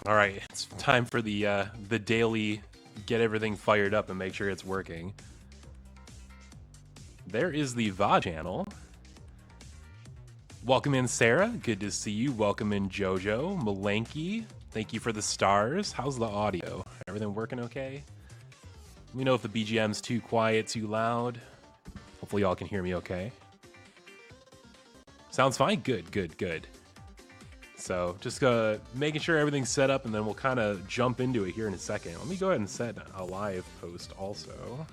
All right, it's time for the daily get everything fired up and make sure it's working. There is the VOD channel. Welcome in, Sarah. Good to see you. Welcome in, Jojo. Malenki. Thank you for the stars. How's the audio? Everything working okay? Let me know if the BGM's too quiet, too loud. Hopefully y'all can hear me okay. Sounds fine? Good, good, good. So just making sure everything's set up, and then we'll kind of jump into it here in a second. Let me go ahead and set a live post also.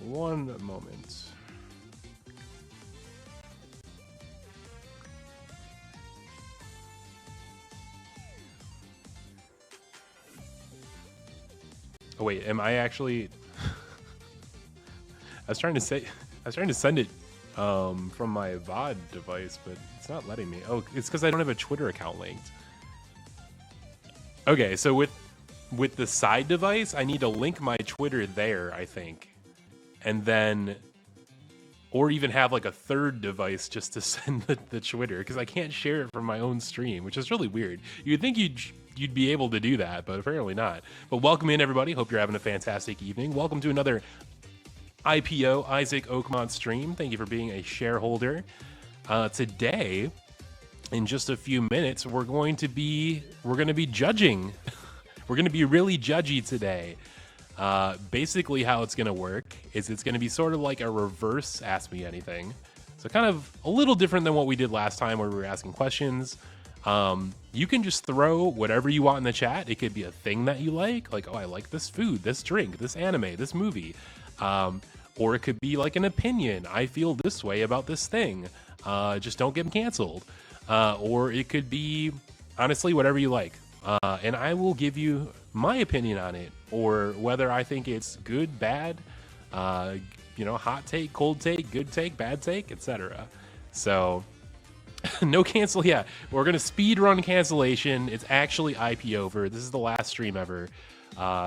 One moment. Oh wait, am I actually? I was trying to send it from my VOD device, but it's not letting me. Oh, it's because I don't have a Twitter account linked. Okay, so with the side device, I need to link my Twitter there, I think, and then, or even have like a third device just to send the Twitter, because I can't share it from my own stream, which is really weird. You'd think you'd be able to do that, but apparently not. But welcome in, everybody. Hope you're having a fantastic evening. Welcome to another IPO Isaac Oakmont stream. Thank you for being a shareholder. Today, in just a few minutes, we're going to be judging. We're going to be really judgy today. Basically, how it's going to work is it's going to be sort of like a reverse Ask Me Anything. So kind of a little different than what we did last time where we were asking questions. You can just throw whatever you want in the chat. It could be a thing that you like, oh, I like this food, this drink, this anime, this movie. Or it could be like an opinion. I feel this way about this thing. Just don't get them canceled. Or it could be, honestly, whatever you like. And I will give you my opinion on it, or whether I think it's good, bad, hot take, cold take, good take, bad take, etc. So no cancel. Yeah, we're going to speed run cancellation. It's actually IP over. This is the last stream ever.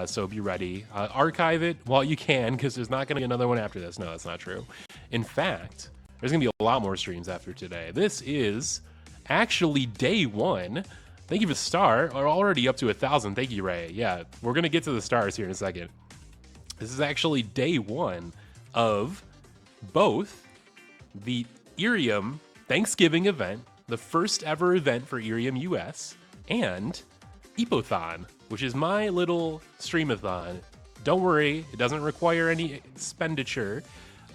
So be ready. Archive it while you can, because there's not going to be another one after this. No, that's not true. In fact, there's going to be a lot more streams after today. This is actually day one. Thank you for the star. We're already up to 1,000. Thank you, Ray. Yeah, we're going to get to the stars here in a second. This is actually day one of both the Irium Thanksgiving event, the first ever event for Irium US, and Epothon, which is my little streamathon. Don't worry, it doesn't require any expenditure.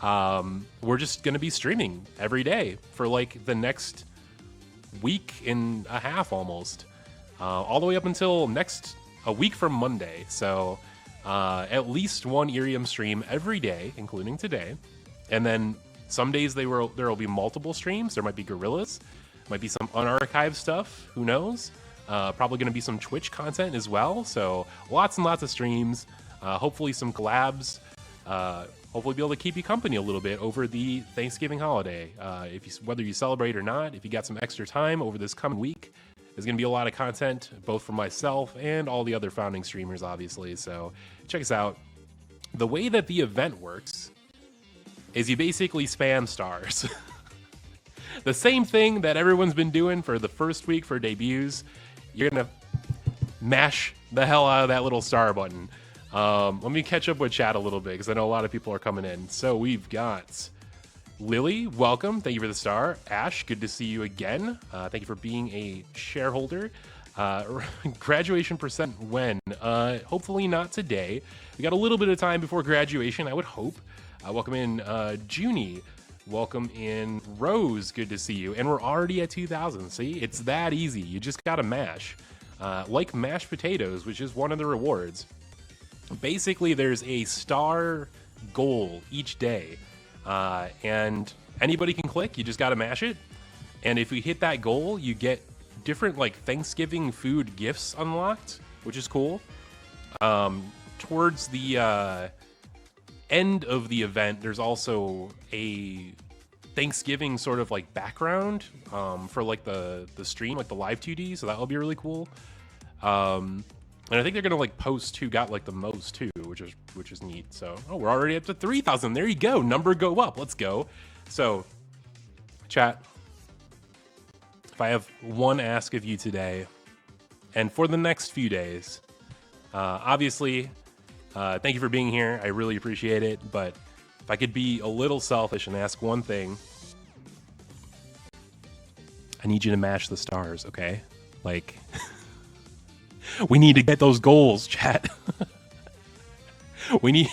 We're just going to be streaming every day for like the next week and a half almost, all the way up until a week from Monday. So at least one Irium stream every day, including today. And then some days there will be multiple streams. There might be gorillas, might be some unarchived stuff, who knows. Probably going to be some Twitch content as well. So lots and lots of streams, hopefully some collabs, hopefully be able to keep you company a little bit over the Thanksgiving holiday. Whether you celebrate or not, if you got some extra time over this coming week, there's going to be a lot of content, both from myself and all the other founding streamers, obviously. So check us out. The way that the event works is you basically spam stars. The same thing that everyone's been doing for the first week for debuts. You're going to mash the hell out of that little star button. Let me catch up with chat a little bit, because I know a lot of people are coming in. So we've got Lily, welcome. Thank you for the star. Ash, good to see you again. Thank you for being a shareholder. Graduation percent when? Hopefully not today. We got a little bit of time before graduation, I would hope. Welcome in Junie. Welcome in Rose, good to see you. And we're already at 2,000. See, it's that easy. You just gotta mash. Like mashed potatoes, which is one of the rewards. Basically, there's a star goal each day, and anybody can click. You just got to mash it, and if you hit that goal, you get different like Thanksgiving food gifts unlocked, which is cool. Towards the end of the event, there's also a Thanksgiving sort of like background for like the stream, like the live 2D, so that'll be really cool. And I think they're gonna like post who got like the most too, which is neat. So, oh, we're already up to 3,000. There you go. Number go up. Let's go. So, chat. If I have one ask of you today, And for the next few days, obviously, thank you for being here. I really appreciate it. But if I could be a little selfish and ask one thing, I need you to mash the stars, okay? Like, we need to get those goals, chat. We need...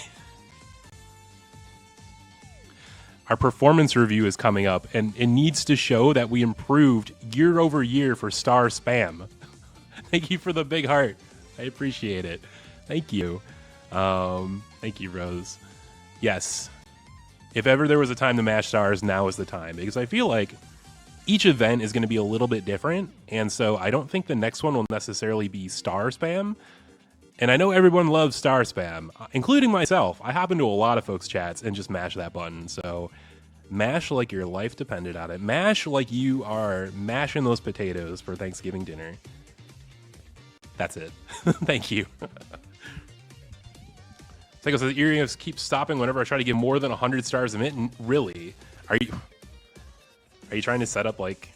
Our performance review is coming up, and it needs to show that we improved year over year for star spam. Thank you for the big heart. I appreciate it. Thank you. Thank you, Rose. Yes. If ever there was a time to mash stars, now is the time. Because I feel like each event is going to be a little bit different. And so I don't think the next one will necessarily be star spam. And I know everyone loves star spam, including myself. I hop into a lot of folks' chats and just mash that button. So mash like your life depended on it. Mash like you are mashing those potatoes for Thanksgiving dinner. That's it. Thank you. Psycho says, earrings keep stopping whenever I try to get more than 100 stars a minute. Really? Are you trying to set up like...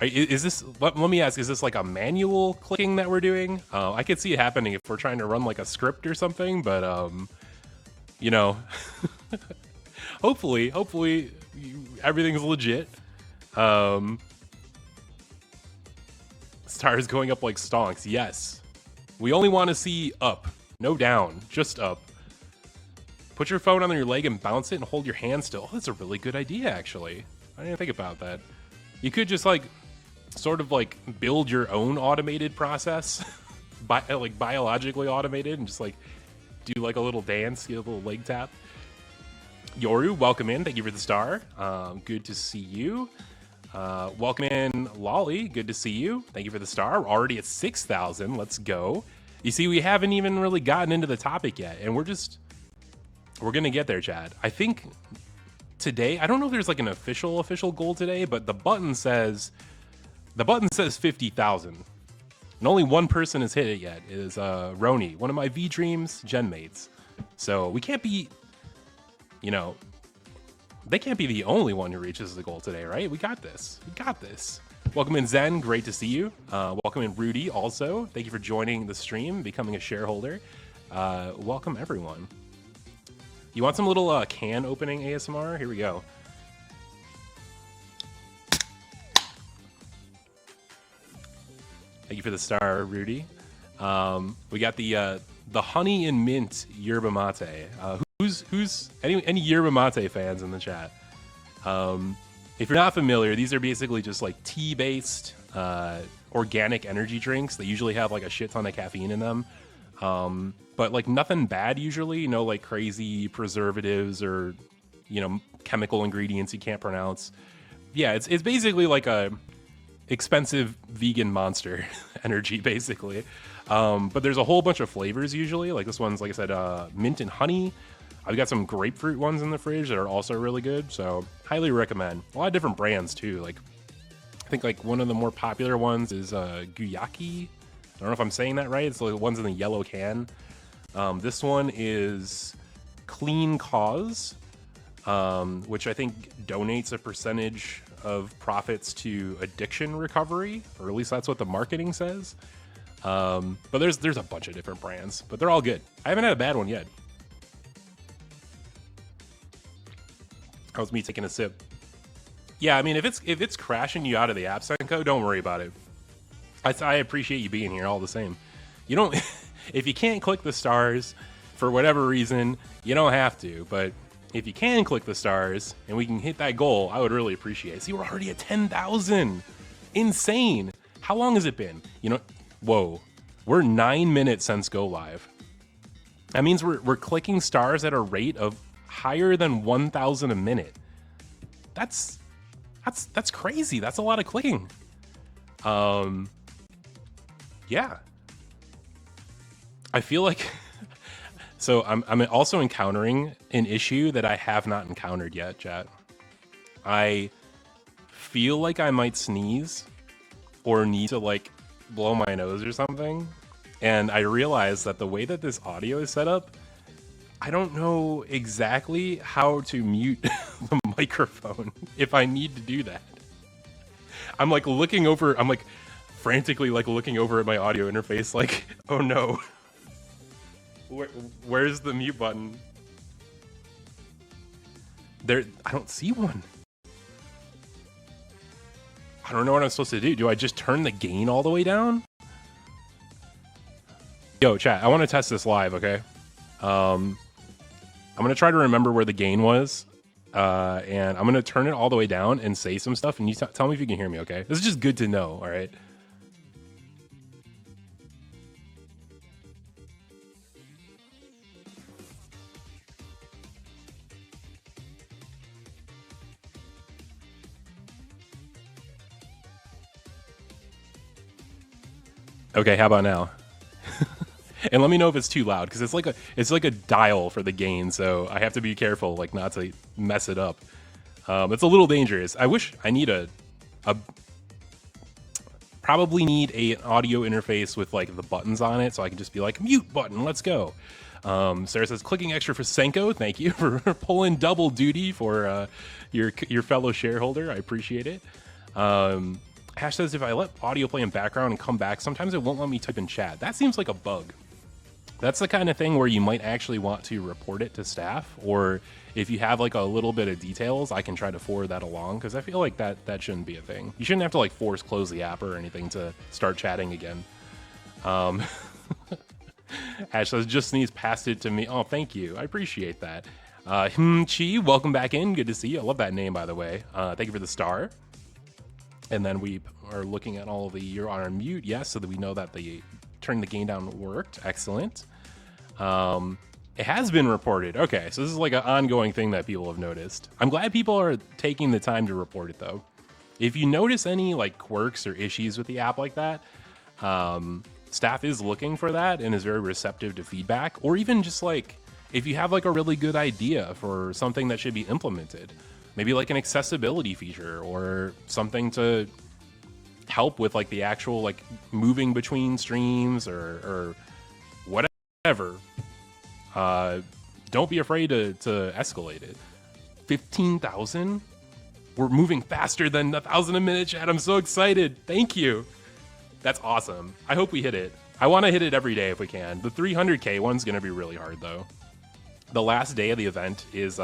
Is this, let me ask, is this like a manual clicking that we're doing? I could see it happening if we're trying to run like a script or something, but, you know, hopefully everything's legit. Stars going up like stonks. Yes. We only want to see up, no down, just up. Put your phone on your leg and bounce it and hold your hand still. Oh, that's a really good idea, actually. I didn't think about that. You could just like sort of like build your own automated process, like biologically automated, and just like do like a little dance, get a little leg tap. Yoru, welcome in. Thank you for the star. Good to see you. Welcome in, Lolly. Good to see you. Thank you for the star. We're already at 6,000. Let's go. You see, we haven't even really gotten into the topic yet, and we're gonna get there, Chad. I think today, I don't know if there's like an official goal today, but the button says 50,000, and only one person has hit it yet. Is Roni, one of my V Dreams gen mates. So we can't be, you know, they can't be the only one who reaches the goal today, right? We got this. We got this. Welcome in, Zen. Great to see you. Welcome in, Rudy. Also, thank you for joining the stream, becoming a shareholder. Welcome everyone. You want some little can opening ASMR? Here we go. Thank you for the star, Rudy. We got the honey and mint yerba mate. Who's any yerba mate fans in the chat? If you're not familiar, these are basically just like tea-based organic energy drinks. They usually have like a shit ton of caffeine in them. But like nothing bad usually, no like crazy preservatives or, you know, chemical ingredients you can't pronounce. Yeah, it's basically like a expensive vegan Monster energy basically. But there's a whole bunch of flavors usually. Like this one's, like I said, mint and honey. I've got some grapefruit ones in the fridge that are also really good. So highly recommend. A lot of different brands too. Like I think like one of the more popular ones is Guyaki. I don't know if I'm saying that right. It's the ones in the yellow can. This one is Clean Cause, which I think donates a percentage of profits to addiction recovery, or at least that's what the marketing says. But there's a bunch of different brands, but they're all good. I haven't had a bad one yet. That was me taking a sip. Yeah, I mean, if it's crashing you out of the app, Senko, don't worry about it. I appreciate you being here all the same. You don't, if you can't click the stars for whatever reason, you don't have to. But if you can click the stars and we can hit that goal, I would really appreciate it. See, we're already at 10,000. Insane. How long has it been? You know, whoa, we're 9 minutes since go live. That means we're clicking stars at a rate of higher than 1,000 a minute. That's crazy. That's a lot of clicking. Yeah. I feel like so I'm also encountering an issue that I have not encountered yet, chat. I feel like I might sneeze or need to like blow my nose or something. And I realize that the way that this audio is set up, I don't know exactly how to mute the microphone if I need to do that. I'm like looking over, I'm like, frantically like looking over at my audio interface like, oh no. Where's the mute button? There, I don't see one. I don't know what I'm supposed to do. Do I just turn the gain all the way down? Yo, chat, I want to test this live, okay? I'm going to try to remember where the gain was. And I'm going to turn it all the way down and say some stuff. And you tell me if you can hear me, okay? This is just good to know, all right? Okay, how about now? And let me know if it's too loud, because it's like a dial for the gain, so I have to be careful, like not to mess it up. It's a little dangerous. I wish I need probably need an audio interface with like the buttons on it, so I can just be like mute button, let's go. Sarah says clicking extra for Senko. Thank you for pulling double duty for your fellow shareholder. I appreciate it. Hash says if I let audio play in background and come back, sometimes it won't let me type in chat. That seems like a bug. That's the kind of thing where you might actually want to report it to staff, or if you have like a little bit of details, I can try to forward that along, because I feel like that shouldn't be a thing. You shouldn't have to like force close the app or anything to start chatting again. Ash says just sneeze past it to me. Oh, thank you. I appreciate that. Chi, welcome back in. Good to see you. I love that name, by the way. Thank you for the star. And then we are looking at all of the you're on mute, yes, so that we know that the turning the gain down worked. Excellent. It has been reported. Okay, so this is like an ongoing thing that people have noticed. I'm glad people are taking the time to report it, though. If you notice any like quirks or issues with the app like that, staff is looking for that and is very receptive to feedback, or even just like if you have like a really good idea for something that should be implemented. Maybe like an accessibility feature or something to help with like the actual like moving between streams or whatever. Don't be afraid to escalate it. 15,000? We're moving faster than 1,000 a minute, chat. I'm so excited. Thank you. That's awesome. I hope we hit it. I want to hit it every day if we can. The 300K one's going to be really hard though. The last day of the event is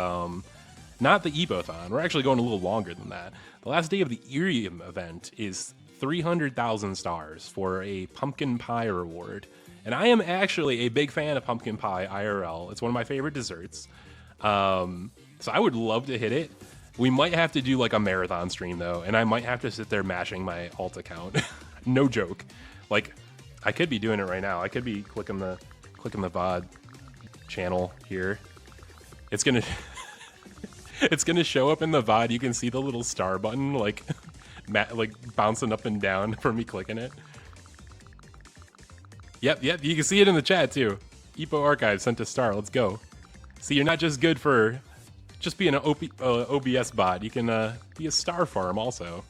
not the Ebothon. We're actually going a little longer than that. The last day of the Irium event is 300,000 stars for a pumpkin pie reward. And I am actually a big fan of pumpkin pie IRL. It's one of my favorite desserts. So I would love to hit it. We might have to do like a marathon stream though, and I might have to sit there mashing my alt account. No joke. Like I could be doing it right now. I could be clicking the VOD channel here. It's gonna it's gonna show up in the VOD. You can see the little star button like bouncing up and down for me clicking it. Yep, you can see it in the chat too. Epo Archive sent a star. Let's go. See, you're not just good for just being an OBS bot. You can be a star farm also.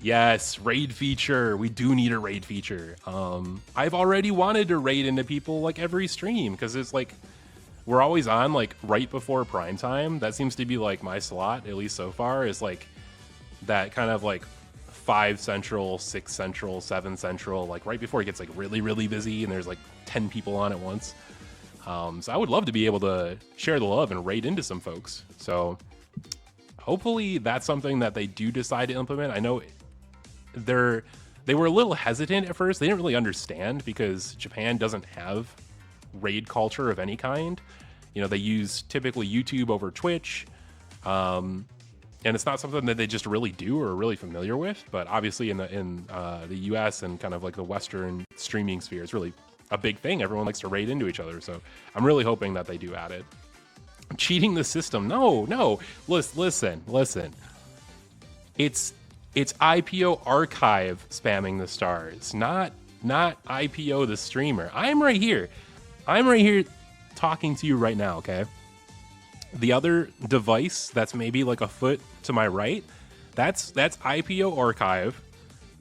Yes, raid feature. We do need a raid feature. I've already wanted to raid into people like every stream, because it's like we're always on like right before prime time. That seems to be like my slot, at least so far, is like that kind of like 5 Central, 6 Central, 7 Central, like right before it gets like really, really busy and there's like 10 people on at once. So I would love to be able to share the love and raid into some folks. So hopefully that's something that they do decide to implement. I know they were a little hesitant at first. They didn't really understand because Japan doesn't have raid culture of any kind. You know, they use typically YouTube over Twitch. And it's not something that they just really do or are really familiar with, but obviously in the US and kind of like the Western streaming sphere, it's really a big thing. Everyone likes to raid into each other. So I'm really hoping that they do add it. Cheating the system. No. Listen. It's IPO Archive spamming the stars, not IPO the streamer. I'm right here talking to you right now, okay? The other device that's maybe like a foot to my right, that's IPO Archive.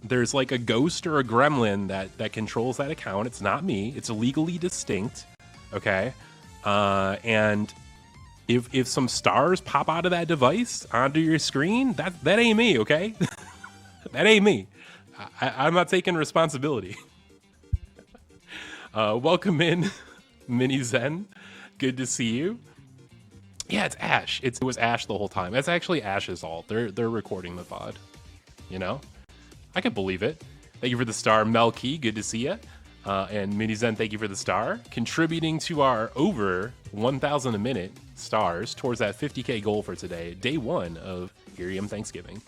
There's like a ghost or a gremlin that controls that account. It's not me. It's legally distinct, okay? And if some stars pop out of that device onto your screen, that ain't me, okay? That ain't me. I'm not taking responsibility. Welcome in, Mini Zen. Good to see you. Yeah, it's Ash. It was Ash the whole time. It's actually Ash's fault. They're recording the pod. You know, I can believe it. Thank you for the star, Melky. Good to see you. And Mini Zen, thank you for the star, contributing to our over 1,000 a minute stars towards that 50K goal for today, day one of Irium Thanksgiving.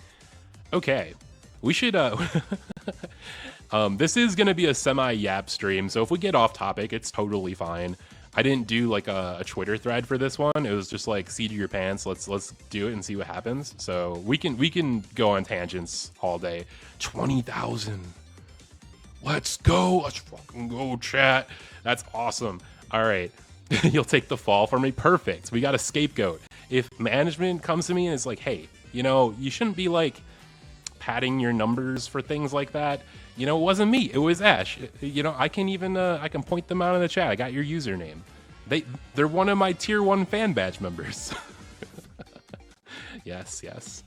Okay, we should. This is gonna be a semi-yap stream, so if we get off topic, it's totally fine. I didn't do like a Twitter thread for this one. It was just like seat of your pants. Let's do it and see what happens. So we can go on tangents all day. 20,000. Let's go. Let's fucking go, chat. That's awesome. All right. You'll take the fall for me. Perfect. We got a scapegoat. If management comes to me and is like, hey, you know, you shouldn't be like padding your numbers for things like that. You know, it wasn't me. It was Ash. You know, I can even I can point them out in the chat. I got your username. They're one of my tier 1 fan badge members. Yes.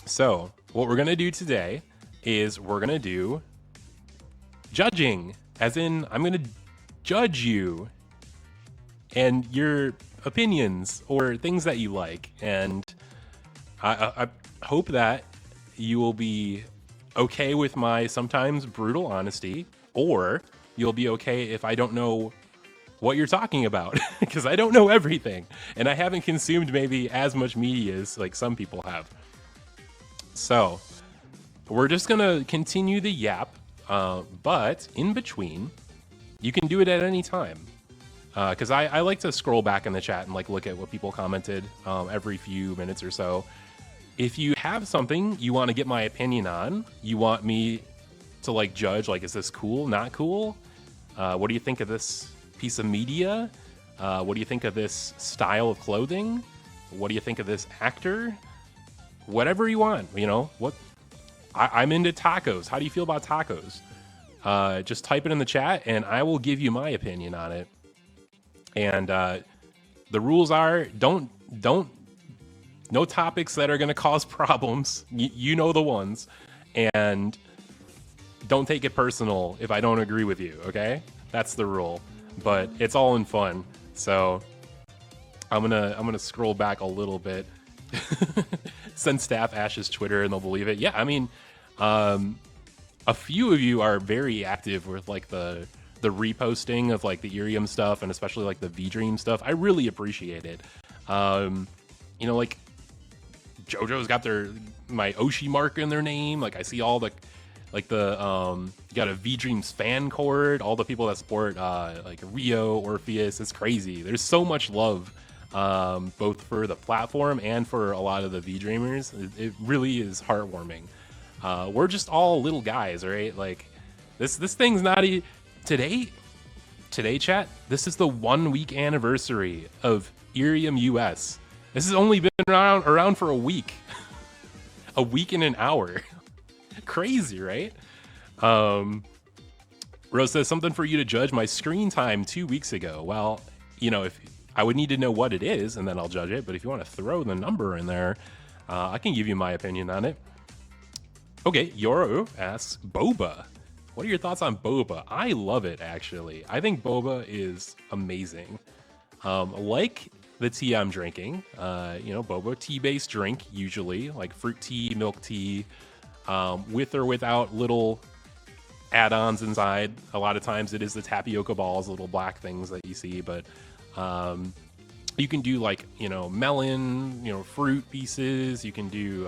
So what we're gonna do today is we're gonna do judging, as in I'm gonna judge you and your opinions or things that you like, and I hope that you will be okay with my sometimes brutal honesty, or you'll be okay if I don't know what you're talking about, because I don't know everything, and I haven't consumed maybe as much media as like some people have. So we're just gonna continue the yap, but in between, you can do it at any time, because I like to scroll back in the chat and like look at what people commented every few minutes or so. If you have something you want to get my opinion on, you want me to like judge, like, is this cool, not cool? What do you think of this piece of media? What do you think of this style of clothing? What do you think of this actor? Whatever you want, you know, I'm into tacos. How do you feel about tacos? Just type it in the chat and I will give you my opinion on it. And the rules are no topics that are going to cause problems. You know the ones. And don't take it personal if I don't agree with you, okay? That's the rule. But it's all in fun. So I'm gonna scroll back a little bit. Send staff Ash's Twitter and they'll believe it. Yeah, I mean, a few of you are very active with like the reposting of like the Irium stuff, and especially like the V-Dream stuff. I really appreciate it. You know, like JoJo's got my Oshi mark in their name. Like I see all the you got a V-Dreams fan cord, all the people that support like Rio, Orpheus. It's crazy. There's so much love, both for the platform and for a lot of the V-Dreamers. It really is heartwarming. We're just all little guys, right? Like this thing's not today, chat. This is the 1 week anniversary of Irium US. This has only been around for a week. A week and an hour. Crazy, right? Rose says, something for you to judge my screen time 2 weeks ago. Well, you know, if I would need to know what it is, and then I'll judge it. But if you want to throw the number in there, I can give you my opinion on it. Okay, Yoru asks, Boba. What are your thoughts on Boba? I love it, actually. I think Boba is amazing. Like the tea I'm drinking, you know, Boba, tea-based drink, usually, like fruit tea, milk tea, with or without little add-ons inside. A lot of times it is the tapioca balls, little black things that you see, but you can do like, you know, melon, you know, fruit pieces. You can do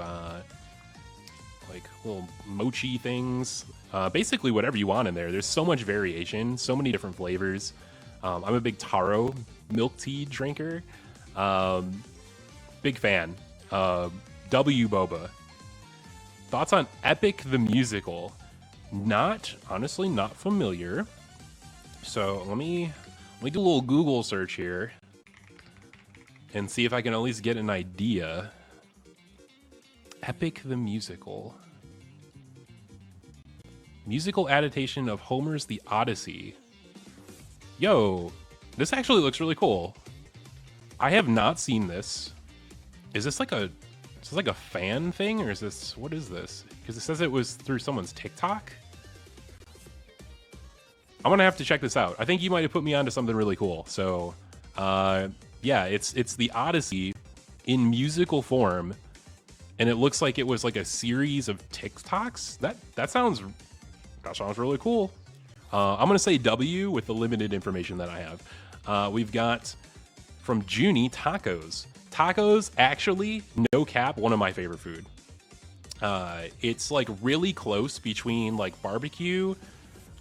like little mochi things, basically whatever you want in there. There's so much variation, so many different flavors. I'm a big taro milk tea drinker. Big fan. W Boba. Thoughts on Epic the Musical? Honestly, not familiar. So let me do a little Google search here and see if I can at least get an idea. Epic the Musical. Musical adaptation of Homer's The Odyssey. Yo, this actually looks really cool. I have not seen this. Is this like a Is this like a fan thing, or is this, what is this? Because it says it was through someone's TikTok. I'm gonna have to check this out. I think you might have put me onto something really cool. So, yeah, it's the Odyssey in musical form, and it looks like it was like a series of TikToks. That sounds really cool. I'm gonna say W with the limited information that I have. We've got from Junie tacos. Tacos, actually, no cap, one of my favorite food. It's like really close between like barbecue,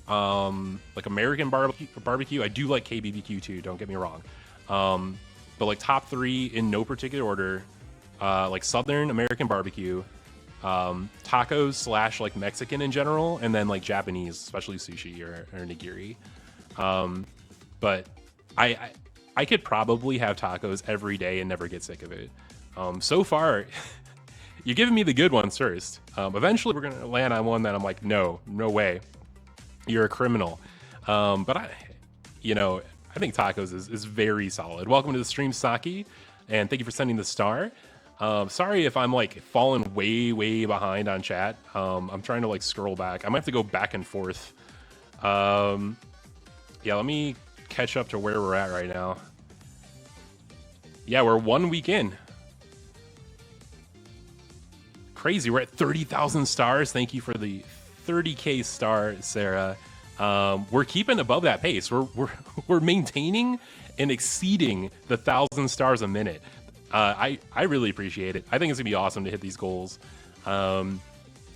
like American barbecue. I do like KBBQ too, don't get me wrong. But like top 3 in no particular order, like Southern American barbecue, tacos / like Mexican in general, and then like Japanese, especially sushi or nigiri. But I could probably have tacos every day and never get sick of it. So far, you're giving me the good ones first. Eventually, we're gonna land on one that I'm like, no way, you're a criminal. But I think tacos is very solid. Welcome to the stream, Saki, and thank you for sending the star. Sorry if I'm like falling way behind on chat. I'm trying to like scroll back. I might have to go back and forth. Yeah, let me catch up to where we're at right now. Yeah, we're 1 week in. Crazy, we're at 30,000 stars. Thank you for the 30K star, Sarah. We're keeping above that pace. We're maintaining and exceeding the 1,000 stars a minute. I really appreciate it. I think it's gonna be awesome to hit these goals.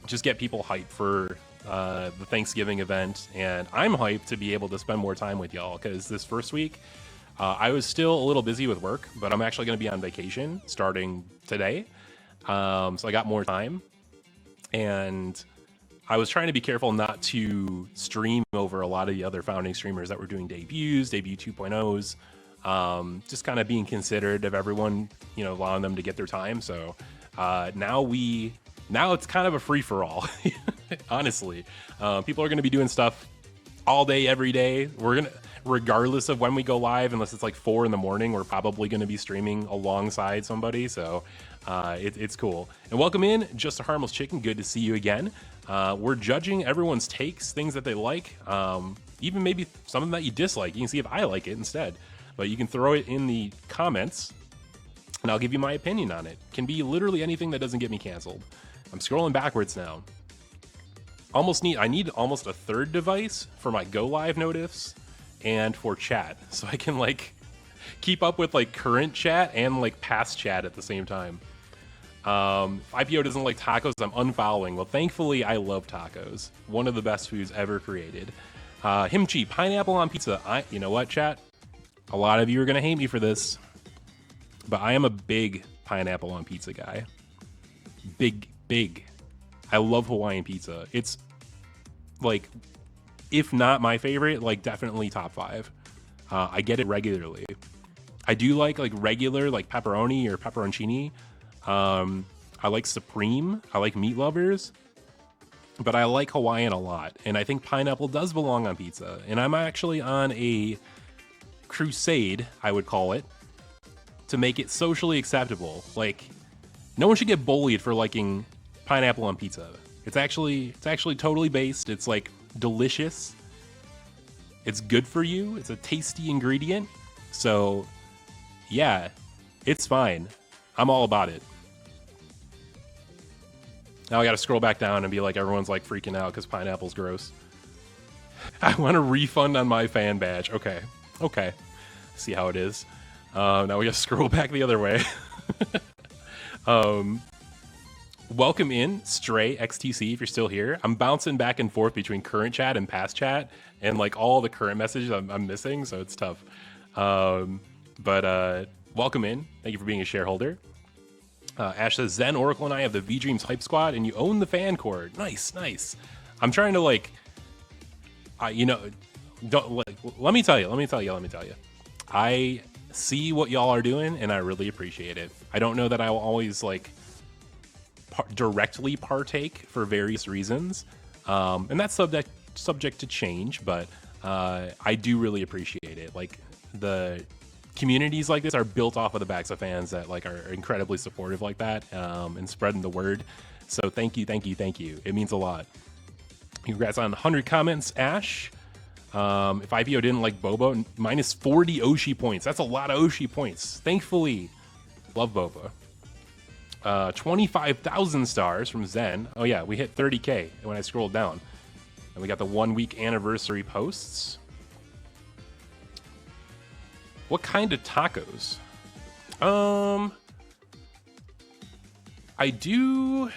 Just get people hyped for the Thanksgiving event, and I'm hyped to be able to spend more time with y'all, because this first week I was still a little busy with work, but I'm actually going to be on vacation starting today, so I got more time, and I was trying to be careful not to stream over a lot of the other founding streamers that were doing debut 2.0s, just kind of being considerate of everyone, allowing them to get their time. So now it's kind of a free-for-all. Honestly, people are going to be doing stuff all day, every day. We're gonna, regardless of when we go live, unless it's like 4 a.m, we're probably going to be streaming alongside somebody. So it's cool. And welcome in, Just a Harmless Chicken. Good to see you again. We're judging everyone's takes, things that they like, even maybe something that you dislike. You can see if I like it instead, but you can throw it in the comments and I'll give you my opinion on it. Can be literally anything that doesn't get me canceled. I'm scrolling backwards now. I need almost a third device for my go live notifs and for chat, so I can like keep up with like current chat and like past chat at the same time. IPO doesn't like tacos, I'm unfollowing. Well, thankfully I love tacos. One of the best foods ever created. Himchi, pineapple on pizza. You know what, chat? A lot of you are gonna hate me for this, but I am a big pineapple on pizza guy. Big. I love Hawaiian pizza. It's like, if not my favorite, like definitely top 5. I get it regularly. I do like regular like pepperoni or pepperoncini. I like Supreme. I like Meat Lovers, but I like Hawaiian a lot. And I think pineapple does belong on pizza. And I'm actually on a crusade, I would call it, to make it socially acceptable. Like, no one should get bullied for liking pineapple on pizza. It's actually totally based. It's like delicious. It's good for you. It's a tasty ingredient. So yeah, it's fine. I'm all about it. Now I gotta scroll back down and be like, everyone's like freaking out because pineapple's gross. I want a refund on my fan badge. Okay. See how it is. Now we gotta scroll back the other way. Welcome in, Stray XTC, if you're still here. I'm bouncing back and forth between current chat and past chat, and like all the current messages I'm missing, so it's tough. But welcome in. Thank you for being a shareholder. Ash says, Zen, Oracle, and I have the V-Dreams Hype Squad, and you own the fan cord. Nice. I'm trying to like, let me tell you. I see what y'all are doing, and I really appreciate it. I don't know that I will always like directly partake for various reasons, and that's subject to change, but I do really appreciate it. Like, the communities like this are built off of the backs of fans that like are incredibly supportive like that, and spreading the word. So thank you. It means a lot. Congrats on 100 comments, Ash. If IPO didn't like Boba, minus 40 Oshi points. That's a lot of Oshi points. Thankfully, love Boba. 25,000 stars from Zen. Oh yeah, we hit 30K when I scrolled down. And we got the 1 week anniversary posts. What kind of tacos? I do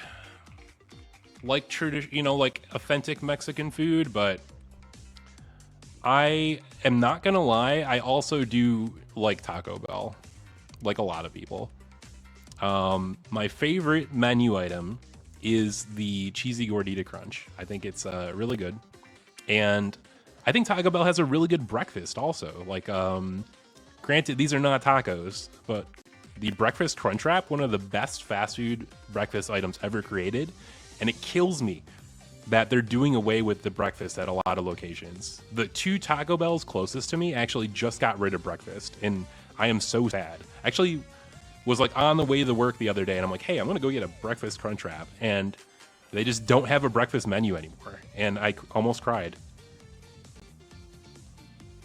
like like authentic Mexican food, but I am not gonna lie, I also do like Taco Bell, like a lot of people. My favorite menu item is the cheesy gordita crunch. I think it's really good, and I think Taco Bell has a really good breakfast also. Like, granted, these are not tacos, but the breakfast crunch wrap, one of the best fast food breakfast items ever created, and it kills me that they're doing away with the breakfast at a lot of locations. The 2 Taco Bells closest to me actually just got rid of breakfast, and I am so sad. Actually, was like on the way to work the other day, and I'm like, hey, I'm gonna go get a breakfast crunch wrap, and they just don't have a breakfast menu anymore, and I almost cried.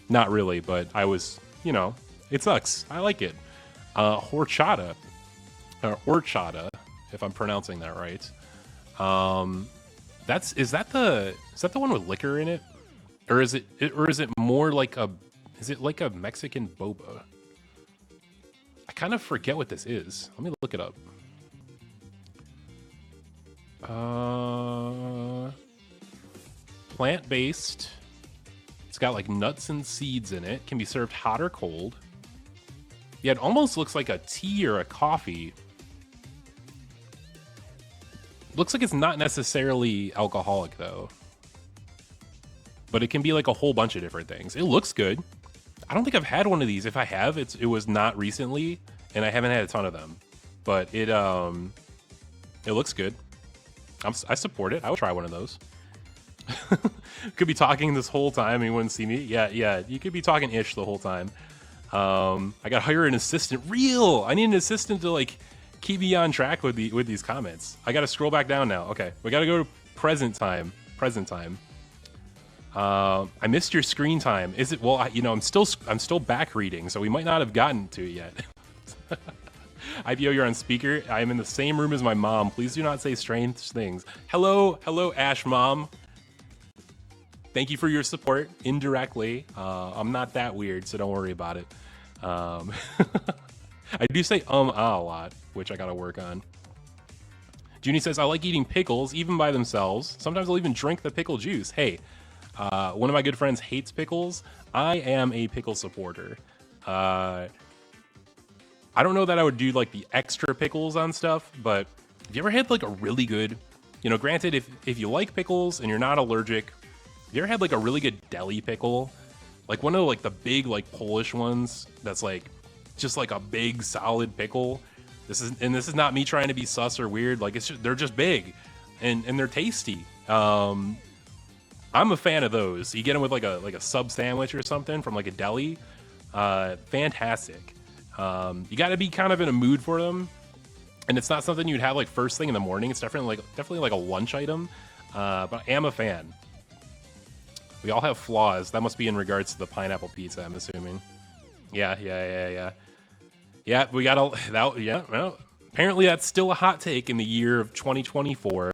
Not really, but I was, it sucks. I like it. Horchata, or horchata, if I'm pronouncing that right. Is that the one with liquor in it, or is it more like a Mexican boba? I kind of forget what this is. Let me look it up. Plant-based. It's got like nuts and seeds in it. Can be served hot or cold. Yeah, it almost looks like a tea or a coffee. Looks like it's not necessarily alcoholic though, but it can be like a whole bunch of different things. It looks good. I don't think I've had one of these. If I have, it was not recently, and I haven't had a ton of them. But it looks good. I support it. I would try one of those. Could be talking this whole time and you wouldn't see me. Yeah. You could be talking ish the whole time. I gotta hire an assistant. I need an assistant to like keep me on track with these comments. I gotta scroll back down now. Okay, we gotta go to present time. I missed your screen time. Is it? Well, I'm still back reading, so we might not have gotten to it yet. IPO, you're on speaker. I am in the same room as my mom. Please do not say strange things. Hello, Ash mom. Thank you for your support indirectly. I'm not that weird, so don't worry about it. I do say a lot, which I gotta work on. Junie says, I like eating pickles, even by themselves. Sometimes I'll even drink the pickle juice. Hey, one of my good friends hates pickles. I am a pickle supporter. I don't know that I would do like the extra pickles on stuff, but have you ever had like a really good, granted, if you like pickles and you're not allergic, have you ever had like a really good deli pickle? Like one of like the big like Polish ones that's like just like a big solid pickle. This is not me trying to be sus or weird. Like they're just big and they're tasty. I'm a fan of those. You get them with like a sub sandwich or something from like a deli. Fantastic. You got to be kind of in a mood for them, and it's not something you'd have like first thing in the morning. It's definitely like a lunch item. But I am a fan. We all have flaws. That must be in regards to the pineapple pizza, I'm assuming. Yeah. Yeah, we got well, apparently that's still a hot take in the year of 2024.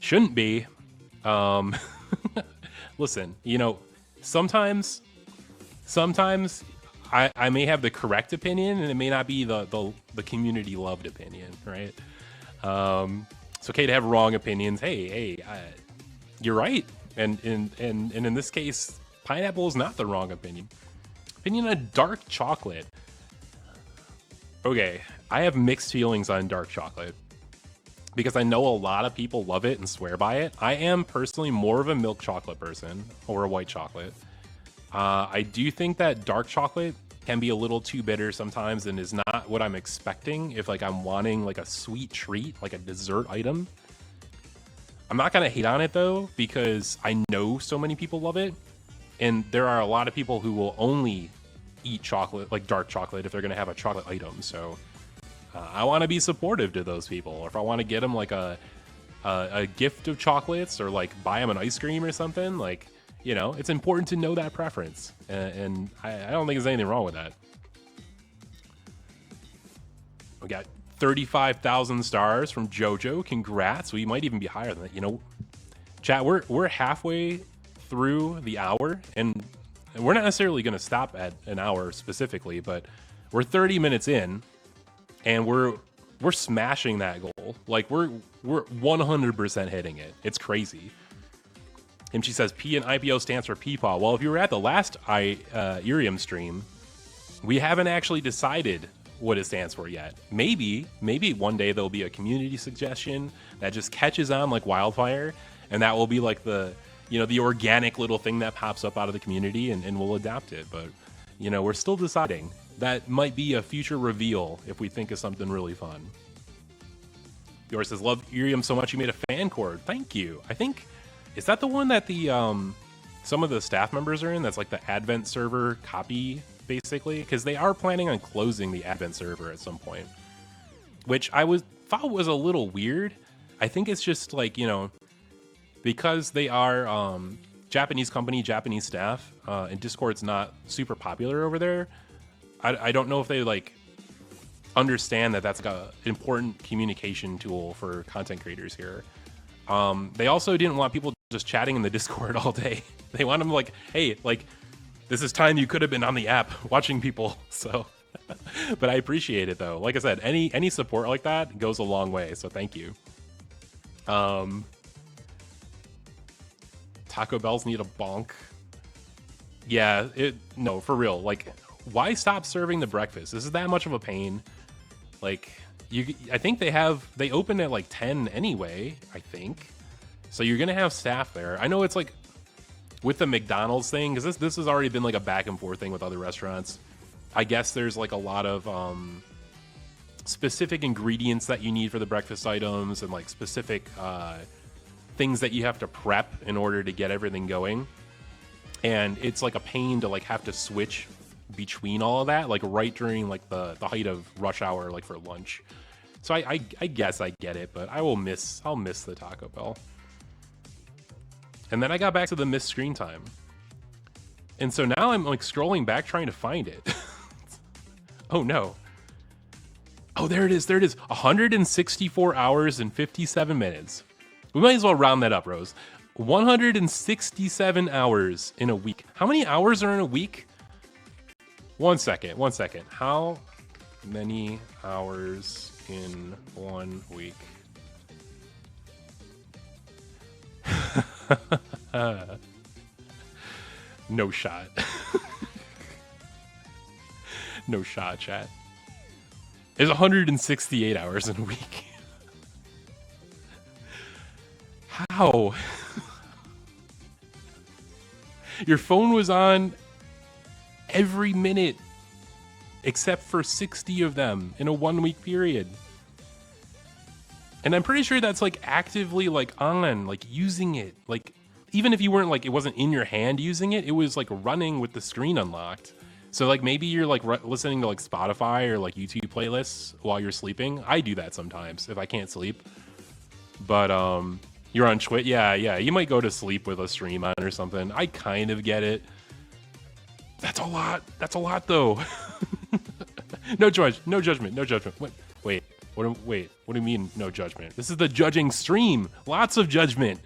Shouldn't be. Listen, sometimes I may have the correct opinion, and it may not be the community loved opinion, right? It's okay to have wrong opinions. Hey, you're right, and in this case, pineapple is not the wrong opinion. Opinion on dark chocolate. Okay, I have mixed feelings on dark chocolate because I know a lot of people love it and swear by it. I am personally more of a milk chocolate person or a white chocolate. I do think that dark chocolate can be a little too bitter sometimes and is not what I'm expecting if like I'm wanting like a sweet treat, like a dessert item. I'm not gonna hate on it though, because I know so many people love it, and there are a lot of people who will only eat chocolate, like dark chocolate, if they're going to have a chocolate item. So I want to be supportive to those people. Or if I want to get them like a gift of chocolates, or like buy them an ice cream or something, like, you know, it's important to know that preference. And I don't think there's anything wrong with that. We got 35,000 stars from JoJo. Congrats. We might even be higher than that. You know, chat, we're halfway through the hour, and we're not necessarily going to stop at an hour specifically, but we're 30 minutes in, and we're smashing that goal. Like we're 100% hitting it. It's crazy. And she says P in IPO stands for Peepaw. Well, if you were at the last Irium stream, we haven't actually decided what it stands for yet. Maybe one day there'll be a community suggestion that just catches on like wildfire, and that will be like the, you know, the organic little thing that pops up out of the community, and we'll adapt it. But, you know, we're still deciding. That might be a future reveal if we think of something really fun. Yours says, love Irium so much you made a fan cord. Thank you. I think, is that the one that the some of the staff members are in? That's like the Advent server copy, basically, because they are planning on closing the Advent server at some point, which I thought was a little weird. I think it's just like, you know, because they are Japanese company, Japanese staff, and Discord's not super popular over there. I don't know if they like understand that that's like an important communication tool for content creators here. They also didn't want people just chatting in the Discord all day. They want them like, hey, like, this is time you could have been on the app watching people. So, but I appreciate it though. Like I said, any support like that goes a long way. So thank you. Taco Bells need a bonk. Yeah, no, for real. Like, why stop serving the breakfast? This is that much of a pain. Like, I think they open at like 10 anyway, I think. So you're gonna have staff there. I know it's like with the McDonald's thing, because this has already been like a back and forth thing with other restaurants. I guess there's like a lot of specific ingredients that you need for the breakfast items, and like specific things that you have to prep in order to get everything going. And it's like a pain to like have to switch between all of that, like right during like the height of rush hour, like for lunch. So I guess I get it, but I'll miss the Taco Bell. And then I got back to the missed screen time. And so now I'm like scrolling back trying to find it. Oh no. Oh, there it is. 164 hours and 57 minutes. We might as well round that up, Rose. 167 hours in a week. How many hours are in a week? One second. How many hours in 1 week? No shot. No shot, chat. It's 168 hours in a week. How? Your phone was on every minute except for 60 of them in a 1 week period. And I'm pretty sure that's like actively like on, like using it. Like, even if you weren't like, it wasn't in your hand using it, it was like running with the screen unlocked. So like maybe you're like listening to like Spotify or like YouTube playlists while you're sleeping. I do that sometimes if I can't sleep. But you're on Twitch. Yeah. You might go to sleep with a stream on or something. I kind of get it. That's a lot though. No judgment. Wait. What do you mean no judgment? This is the judging stream. Lots of judgment.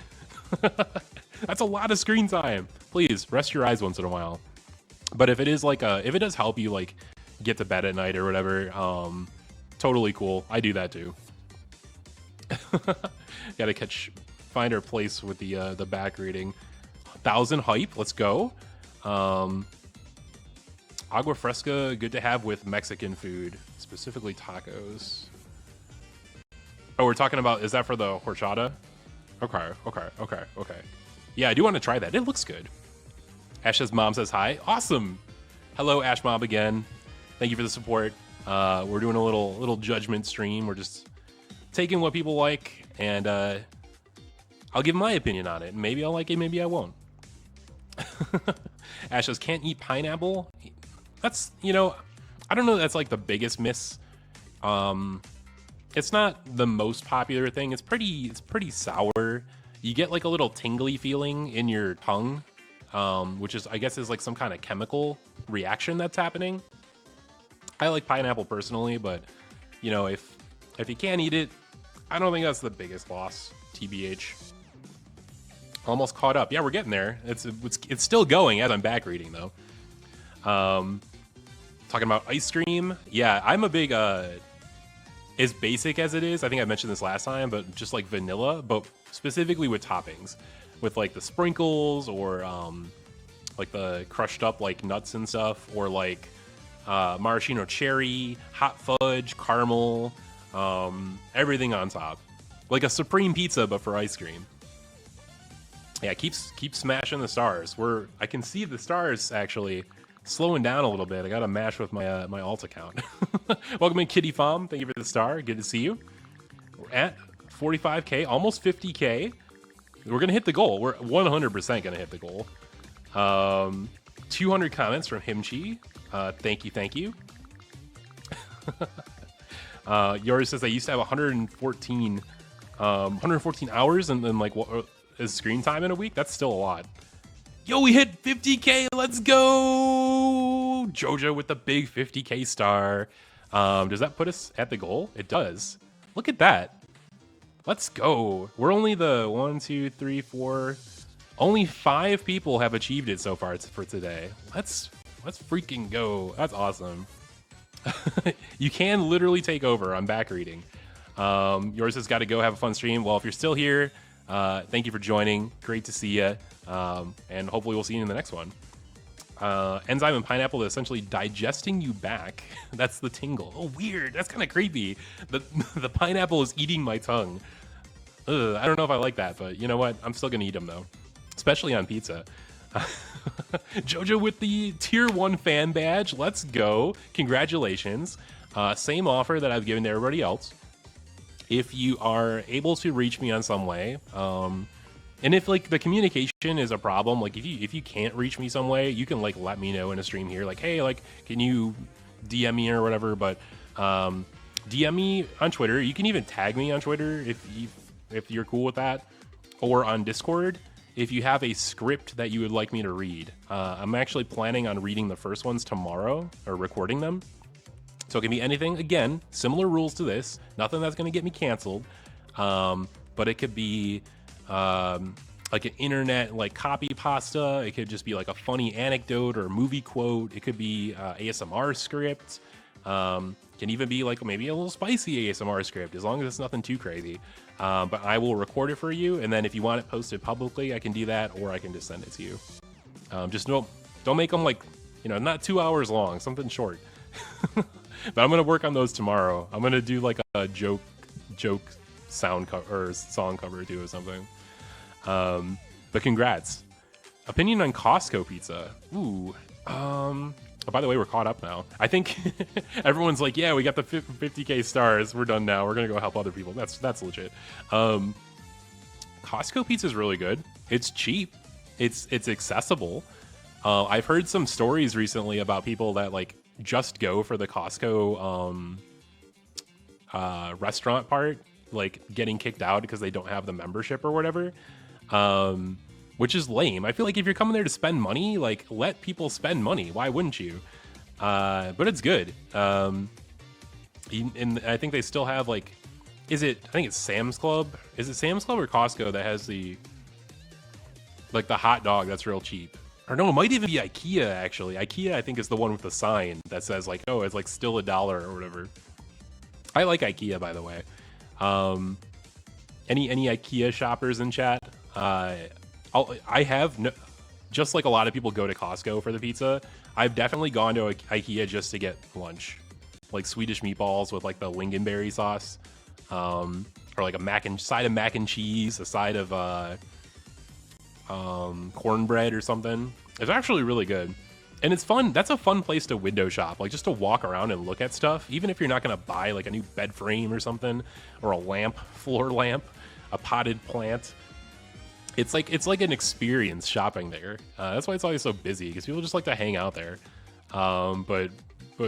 That's a lot of screen time. Please rest your eyes once in a while. But if it is like if it does help you like get to bed at night or whatever, totally cool. I do that too. Gotta find our place with the back reading. 1,000 hype. Let's go. Agua fresca, good to have with Mexican food, specifically tacos. Oh, we're talking about, is that for the horchata? Okay. Yeah, I do want to try that. It looks good. Ash's mom says hi. Awesome. Hello, Ash Mob again. Thank you for the support. We're doing a little judgment stream. We're just taking what people like, and I'll give my opinion on it. Maybe I'll like it, maybe I won't. Ash says, can't eat pineapple. That's, you know, I don't know. That's like the biggest miss. It's not the most popular thing. It's pretty sour. You get like a little tingly feeling in your tongue, which is, I guess, is like some kind of chemical reaction that's happening. I like pineapple personally, but you know, if you can't eat it, I don't think that's the biggest loss. TBH. Almost caught up. Yeah, we're getting there. It's still going as I'm back reading though. Talking about ice cream. Yeah, I'm a big as basic as it is. I think I mentioned this last time, but just like vanilla, but specifically with toppings, with like the sprinkles or like the crushed up like nuts and stuff, or like maraschino cherry, hot fudge, caramel, everything on top, like a supreme pizza but for ice cream. Yeah, keep smashing the stars. I can see the stars actually slowing down a little bit. I got to mash with my my alt account. Welcome in, Kitty Fom. Thank you for the star. Good to see you. We're at 45K, almost 50K. We're gonna hit the goal. We're 100% gonna hit the goal. 200 comments from Himchi. Thank you. Yours says I used to have 114 hours and then like what is screen time in a week? That's still a lot. Yo, we hit 50K. Let's go. Jojo with the big 50K star. Does that put us at the goal? It does. Look at that. Let's go. We're only the 1, 2, 3, 4. Only 5 people have achieved it so far for today. Let's freaking go. That's awesome. You can literally take over. I'm back reading. Yours has got to go have a fun stream. Well, if you're still here, thank you for joining. Great to see you. And hopefully we'll see you in the next one. Enzyme and pineapple is essentially digesting you back. That's the tingle. Oh, weird. That's kind of creepy. The pineapple is eating my tongue. Ugh, I don't know if I like that, but you know what? I'm still gonna eat them though, especially on pizza. Jojo with the tier 1 fan badge. Let's go. Congratulations. Same offer that I've given to everybody else. If you are able to reach me on some way, and if like the communication is a problem, like if you can't reach me some way, you can like let me know in a stream here, like, hey, like, can you DM me or whatever? But DM me on Twitter. You can even tag me on Twitter if you're cool with that, or on Discord if you have a script that you would like me to read. I'm actually planning on reading the first ones tomorrow, or recording them. So it can be anything. Again, similar rules to this. Nothing that's going to get me canceled. But it could be like an internet like copy pasta. It could just be like a funny anecdote or movie quote. It could be ASMR script. Can even be like maybe a little spicy ASMR script, as long as it's nothing too crazy. But I will record it for you, and then if you want it posted publicly, I can do that, or I can just send it to you. Just don't make them like, you know, not 2 hours long, something short. But I'm gonna work on those tomorrow. I'm gonna do like a joke sound cover or song cover too or something. But congrats. Opinion on Costco pizza. Ooh. Oh, by the way, we're caught up now. I think everyone's like, yeah, we got the 50K stars. We're done now. We're gonna go help other people. That's legit. Costco pizza is really good. It's cheap. It's accessible. I've heard some stories recently about people that like just go for the Costco restaurant part, like getting kicked out because they don't have the membership or whatever, which is lame. I feel like if you're coming there to spend money, like let people spend money. Why wouldn't you? But it's good. And I think they still have like, I think it's Sam's Club. Is it Sam's Club or Costco that has the hot dog that's real cheap? Or no, it might even be IKEA, actually. IKEA, I think, is the one with the sign that says, like, oh, it's, like, still $1 or whatever. I like IKEA, by the way. Any IKEA shoppers in chat? Just like a lot of people go to Costco for the pizza, I've definitely gone to IKEA just to get lunch. Like, Swedish meatballs with, like, the lingonberry sauce. Or, like, side of mac and cheese, a side of, cornbread or something. It's actually really good, and it's fun. That's a fun place to window shop, like just to walk around and look at stuff, even if you're not going to buy like a new bed frame or something, or a floor lamp, a potted plant. It's like an experience shopping there. That's why it's always so busy, because people just like to hang out there. But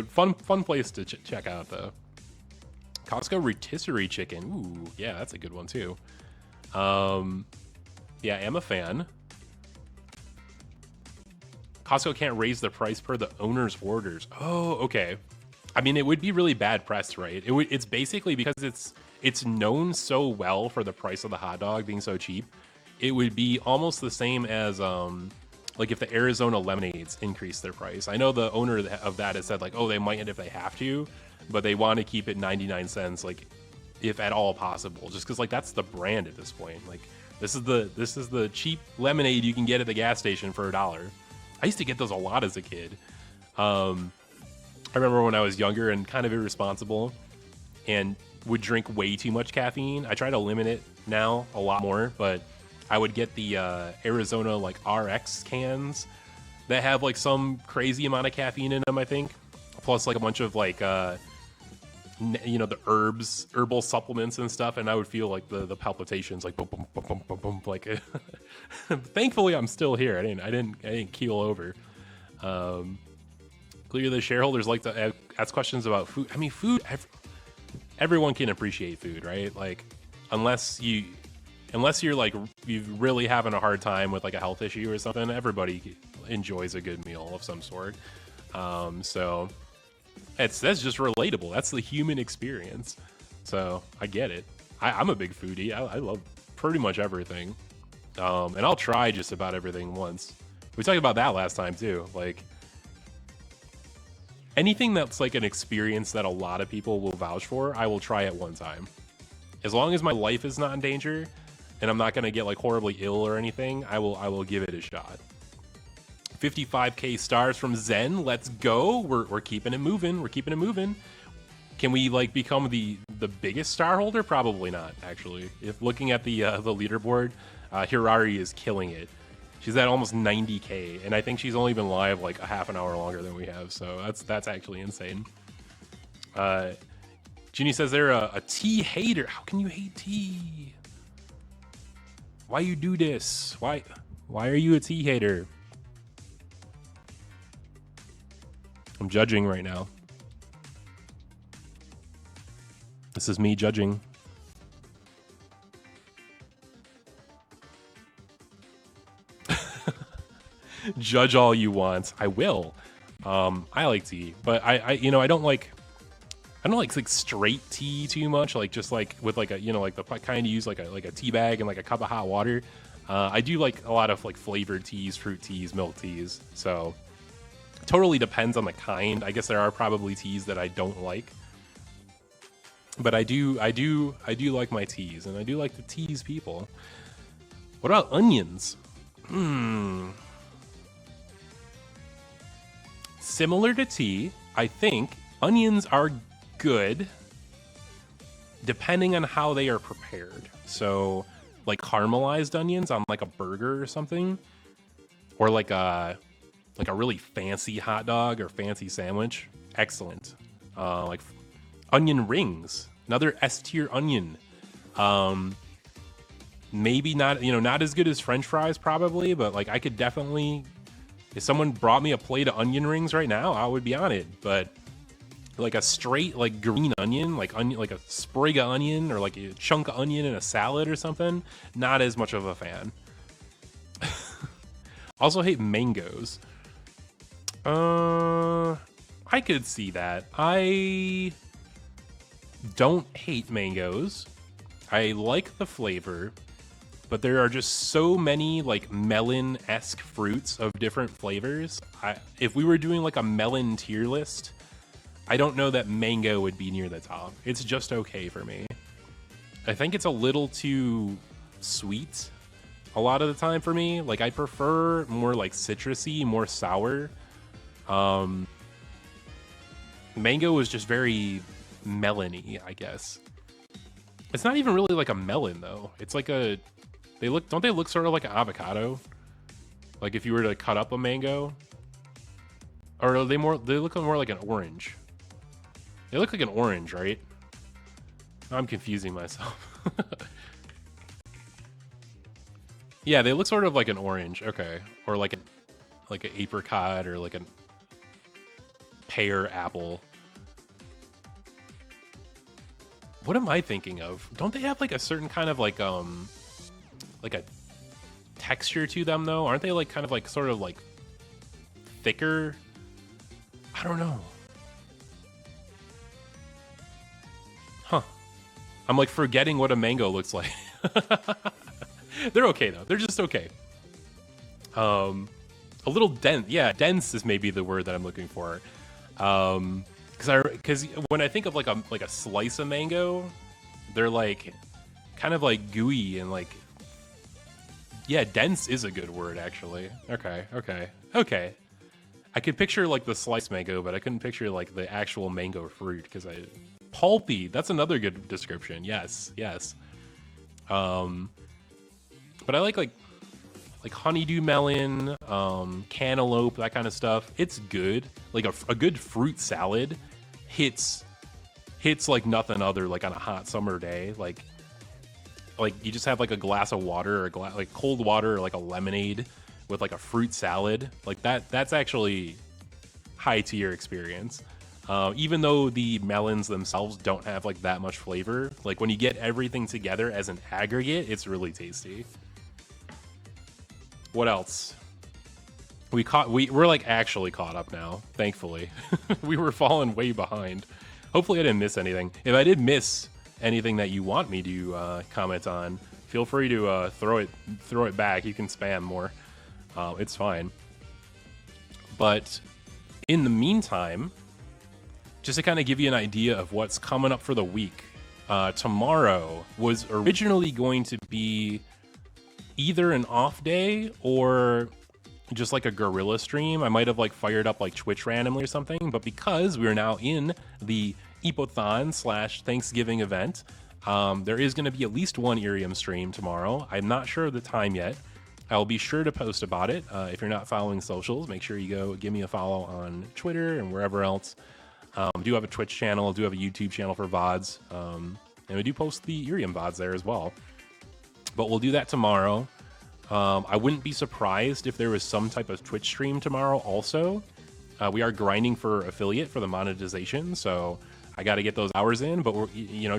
fun place to check out though. Costco rotisserie chicken. Ooh, yeah, that's a good one too. Yeah, I'm a fan. Costco can't raise the price per the owner's orders. Oh, okay. I mean, it would be really bad press, right? It's basically because it's known so well for the price of the hot dog being so cheap. It would be almost the same as like if the Arizona lemonades increase their price. I know the owner of that has said like, oh, they might if they have to, but they want to keep it 99 cents, like if at all possible, just because like that's the brand at this point. Like this is the cheap lemonade you can get at the gas station for $1. I used to get those a lot as a kid. I remember when I was younger and kind of irresponsible and would drink way too much caffeine. I try to limit it now a lot more, but I would get the Arizona like RX cans that have like some crazy amount of caffeine in them, I think. Plus like a bunch of like, you know, the herbal supplements and stuff. And I would feel like the palpitations like boom, boom, boom, boom, boom, boom. Like, thankfully I'm still here. I didn't keel over. Clearly the shareholders like to ask questions about food. I mean, food, everyone can appreciate food, right? Like, unless you're like you really having a hard time with like a health issue or something, everybody enjoys a good meal of some sort. So that's just relatable. That's the human experience. So I get it. I'm a big foodie. I love pretty much everything, and I'll try just about everything once. We talked about that last time too. Like anything that's like an experience that a lot of people will vouch for, I will try at one time. As long as my life is not in danger and I'm not going to get like horribly ill or anything, I will give it a shot. 55k stars from Zen. Let's go. We're keeping it moving. We're keeping it moving. Can we like become the biggest star holder? Probably not, actually. If looking at the leaderboard, Hirari is killing it. She's at almost 90k, and I think she's only been live like a half an hour longer than we have, so that's actually insane. Ginny says they're a tea hater. How can you hate tea? Why you do this? Why are you a tea hater? I'm judging right now. This is me judging. Judge all you want. I will. I like tea, but I don't like straight tea too much. Like just like with like a like the kind you use like a tea bag and like a cup of hot water. I do like a lot of like flavored teas, fruit teas, milk teas. So it totally depends on the kind. I guess there are probably teas that I don't like, but I do like my teas, and I do like to tease people. What about onions? Similar to tea, I think onions are good depending on how they are prepared. So like caramelized onions on like a burger or something, or like a really fancy hot dog or fancy sandwich, excellent. Like onion rings, another S tier onion. Maybe not as good as French fries probably, but like I could definitely, if someone brought me a plate of onion rings right now, I would be on it. But like a straight like green onion, like a sprig of onion or like a chunk of onion in a salad or something, not as much of a fan. Also hate mangoes. I could see that. I don't hate mangoes. I like the flavor, but there are just so many like melon-esque fruits of different flavors. If we were doing like a melon tier list, I don't know that mango would be near the top. It's just okay for me. I think it's a little too sweet a lot of the time for me. Like I prefer more like citrusy, more sour. Mango is just very melony, I guess. It's not even really like a melon though. It's like don't they look sort of like an avocado? Like if you were to cut up a mango? Or are they look more like an orange. They look like an orange, right? I'm confusing myself. Yeah, they look sort of like an orange. Okay. Or like an apricot or like an pear, apple. What am I thinking of? Don't they have like a certain kind of like a texture to them though? Aren't they like kind of like sort of like thicker? I don't know. Huh. I'm like forgetting what a mango looks like. They're okay though. They're just okay. A little dense. Yeah, dense is maybe the word that I'm looking for. Because when I think of like a slice of mango, they're like kind of like gooey and like, yeah, dense is a good word actually. Okay. I could picture like the sliced mango, but I couldn't picture like the actual mango fruit because pulpy. That's another good description. Yes. But I like honeydew melon, cantaloupe, that kind of stuff. It's good. Like a good fruit salad hits like nothing other, like on a hot summer day. Like you just have like a glass of water or like cold water or like a lemonade with like a fruit salad. Like that's actually high tier experience. Even though the melons themselves don't have like that much flavor, like when you get everything together as an aggregate, it's really tasty. What else? We're like actually caught up now, thankfully. We were falling way behind. Hopefully I didn't miss anything. If I did miss anything that you want me to comment on, feel free to throw it back. You can spam more. It's fine. But in the meantime, just to kind of give you an idea of what's coming up for the week, tomorrow was originally going to be either an off day or just like a guerrilla stream. I might have like fired up like Twitch randomly or something, but because we're now in the Epothon / Thanksgiving event, there is going to be at least one Irium stream tomorrow. I'm not sure of the time yet. I'll be sure to post about it. If you're not following socials, make sure you go give me a follow on Twitter and wherever else. I do have a Twitch channel. I do have a YouTube channel for VODs. And we do post the Irium VODs there as well. But we'll do that tomorrow. I wouldn't be surprised if there was some type of Twitch stream tomorrow also. We are grinding for affiliate for the monetization, so I got to get those hours in. But,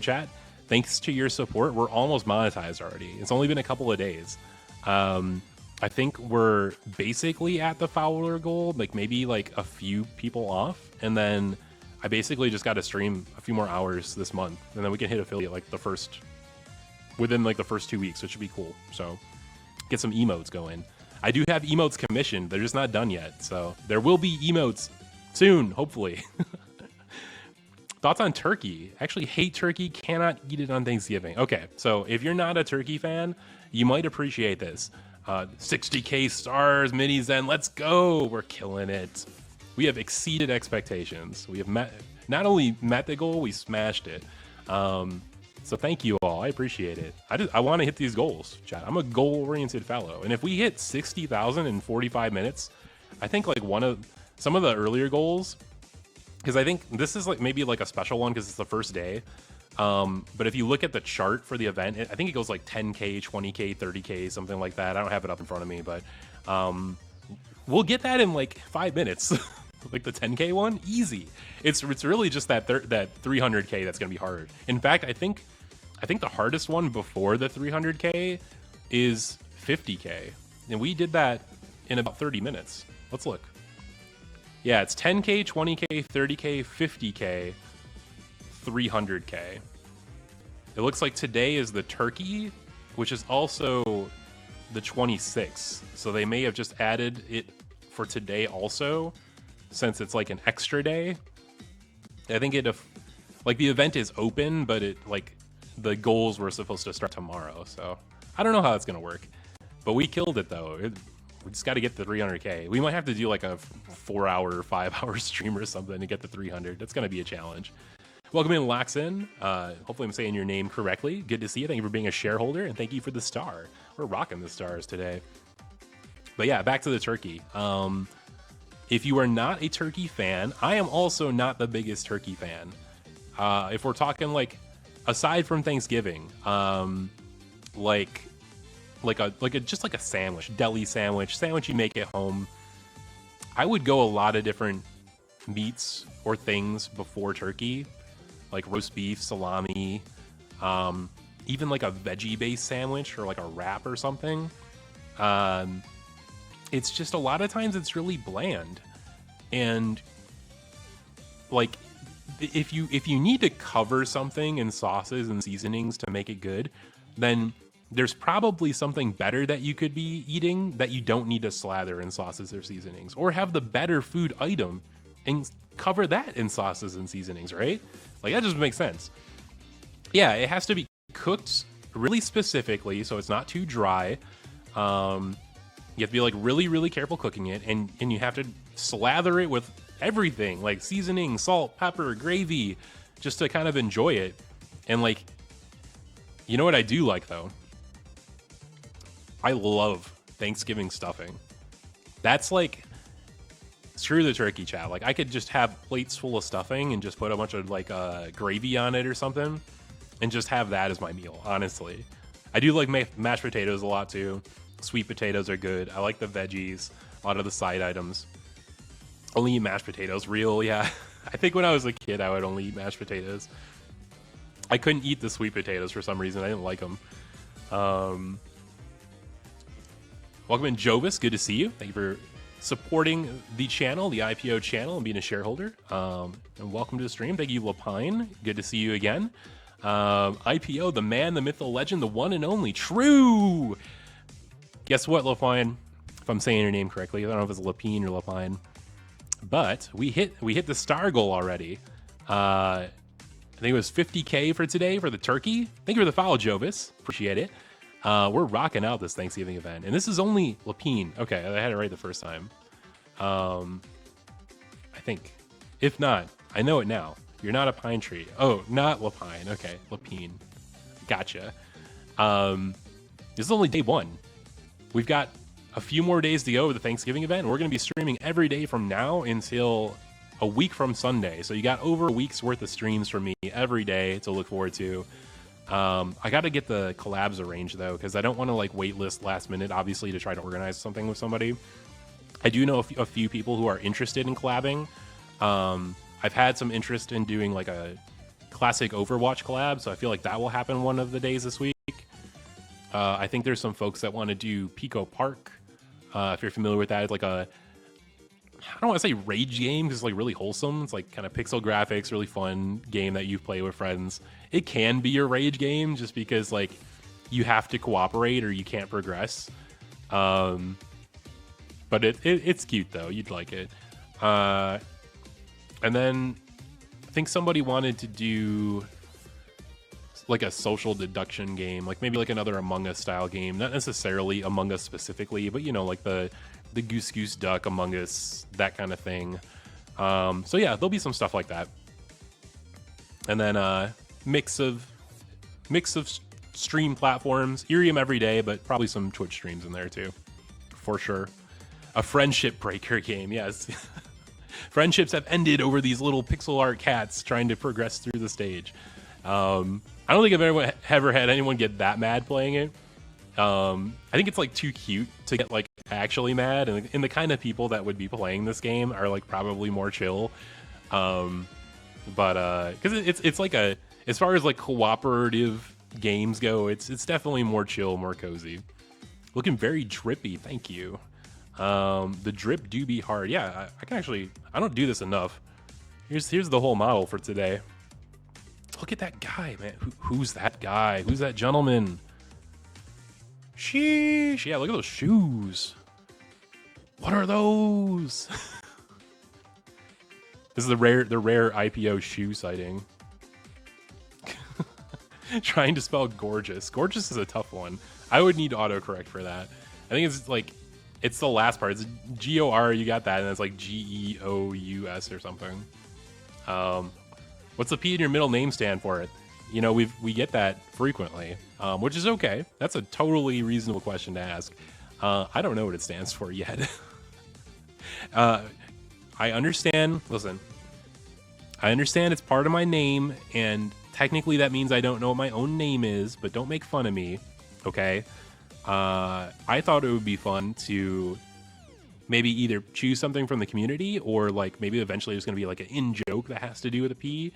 chat, thanks to your support, we're almost monetized already. It's only been a couple of days. I think we're basically at the Fowler goal, like maybe like a few people off. And then I basically just got to stream a few more hours this month. And then we can hit affiliate like within like the first 2 weeks, which should be cool. So get some emotes going. I do have emotes commissioned. They're just not done yet. So there will be emotes soon, hopefully. Thoughts on turkey? Actually hate turkey, cannot eat it on Thanksgiving. Okay, so if you're not a turkey fan, you might appreciate this. 60k stars, mini Zen, let's go. We're killing it. We have exceeded expectations. We have not only met the goal, we smashed it. So thank you all. I appreciate it. I want to hit these goals, chat. I'm a goal-oriented fellow. And if we hit 60,000 in 45 minutes, I think like some of the earlier goals, because I think this is like maybe like a special one because it's the first day. But if you look at the chart for the event, I think it goes like 10K, 20K, 30K, something like that. I don't have it up in front of me, but we'll get that in like 5 minutes. Like the 10K one, easy. It's really just that 300K that's gonna be hard. In fact, I think the hardest one before the 300K is 50K, and we did that in about 30 minutes. Let's look. Yeah, it's 10K, 20K, 30K, 50K, 300K. It looks like today is the turkey, which is also the 26th. So they may have just added it for today also, since it's like an extra day. I think like the event is open, but the goals were supposed to start tomorrow. So I don't know how it's going to work, but we killed it though. We just got to get the 300K. We might have to do like a 4-hour, 5-hour stream or something to get the 300. That's going to be a challenge. Welcome in, Laxin. Hopefully I'm saying your name correctly. Good to see you. Thank you for being a shareholder, and thank you for the star. We're rocking the stars today. But yeah, back to the turkey. If you are not a turkey fan, I am also not the biggest turkey fan. If we're talking like, aside from Thanksgiving, just like a sandwich, deli sandwich you make at home, I would go a lot of different meats or things before turkey, like roast beef, salami, even like a veggie based sandwich or like a wrap or something. It's just a lot of times it's really bland. And like if you need to cover something in sauces and seasonings to make it good, then there's probably something better that you could be eating that you don't need to slather in sauces or seasonings, or have the better food item and cover that in sauces and seasonings, right? Like that just makes sense. Yeah, it has to be cooked really specifically so it's not too dry. You have to be like really, really careful cooking it, and you have to slather it with everything, like seasoning, salt, pepper, gravy, just to kind of enjoy it. And like, you know what I do like though? I love Thanksgiving stuffing. That's like, screw the turkey, chat. Like I could just have plates full of stuffing and just put a bunch of like gravy on it or something and just have that as my meal, honestly. I do like mashed potatoes a lot too. Sweet potatoes are good. I like the veggies, a lot of the side items. Only eat mashed potatoes, real, yeah. I think when I was a kid, I would only eat mashed potatoes. I couldn't eat the sweet potatoes for some reason. I didn't like them. Welcome in, Jovis. Good to see you. Thank you for supporting the channel, the IPO channel, and being a shareholder. And welcome to the stream. Thank you, Lapine. Good to see you again. IPO, the man, the myth, the legend, the one and only. True. Guess what, Lapine? If I'm saying your name correctly, I don't know if it's Lapine or Lapine, but we hit the star goal already. I think it was 50K for today for the turkey. Thank you for the follow, Jovis. Appreciate it. We're rocking out this Thanksgiving event, and this is only Lapine. Okay, I had it right the first time. I think. If not, I know it now. You're not a pine tree. Oh, not Lapine. Okay, Lapine. Gotcha. This is only day one. We've got a few more days to go with the Thanksgiving event, and we're going to be streaming every day from now until a week from Sunday. So you got over a week's worth of streams from me every day to look forward to. I got to get the collabs arranged though, because I don't want to like waitlist last minute, obviously, to try to organize something with somebody. I do know a few people who are interested in collabing. I've had some interest in doing like a classic Overwatch collab, so I feel like that will happen one of the days this week. I think there's some folks that want to do Pico Park. If you're familiar with that, it's like a, I don't want to say rage game because it's like really wholesome. It's like kind of pixel graphics, really fun game that you play with friends. It can be a rage game just because like you have to cooperate or you can't progress. But it's cute though. You'd like it. And then I think somebody wanted to do like a social deduction game, like maybe like another Among Us style game, not necessarily Among Us specifically, but you know, like the Goose Goose Duck Among Us, that kind of thing. So yeah, there'll be some stuff like that. And then mix of stream platforms, Irium every day, but probably some Twitch streams in there too, for sure. A friendship breaker game, yes. Friendships have ended over these little pixel art cats trying to progress through the stage. I don't think I've ever had anyone get that mad playing it. I think it's like too cute to get like actually mad, and the kind of people that would be playing this game are like probably more chill. But because it's like a, as far as like cooperative games go, it's definitely more chill, more cozy. Looking very drippy, thank you. The drip do be hard. Yeah, I can actually, I don't do this enough. Here's the whole model for today. Look at that guy, man. Who's that guy? Who's that gentleman? Sheesh. Yeah, look at those shoes. What are those? This is the rare IPO shoe sighting. Trying to spell gorgeous. Gorgeous is a tough one. I would need autocorrect for that. I think it's like, it's the last part. It's G-O-R, you got that, and it's like G-E-O-U-S or something. What's the P in your middle name stand for it? You know, we get that frequently, which is okay. That's a totally reasonable question to ask. I don't know what it stands for yet. I understand. Listen, I understand it's part of my name, and technically that means I don't know what my own name is, but don't make fun of me, okay? I thought it would be fun to maybe either choose something from the community, or like maybe eventually there's going to be like an in joke that has to do with a P,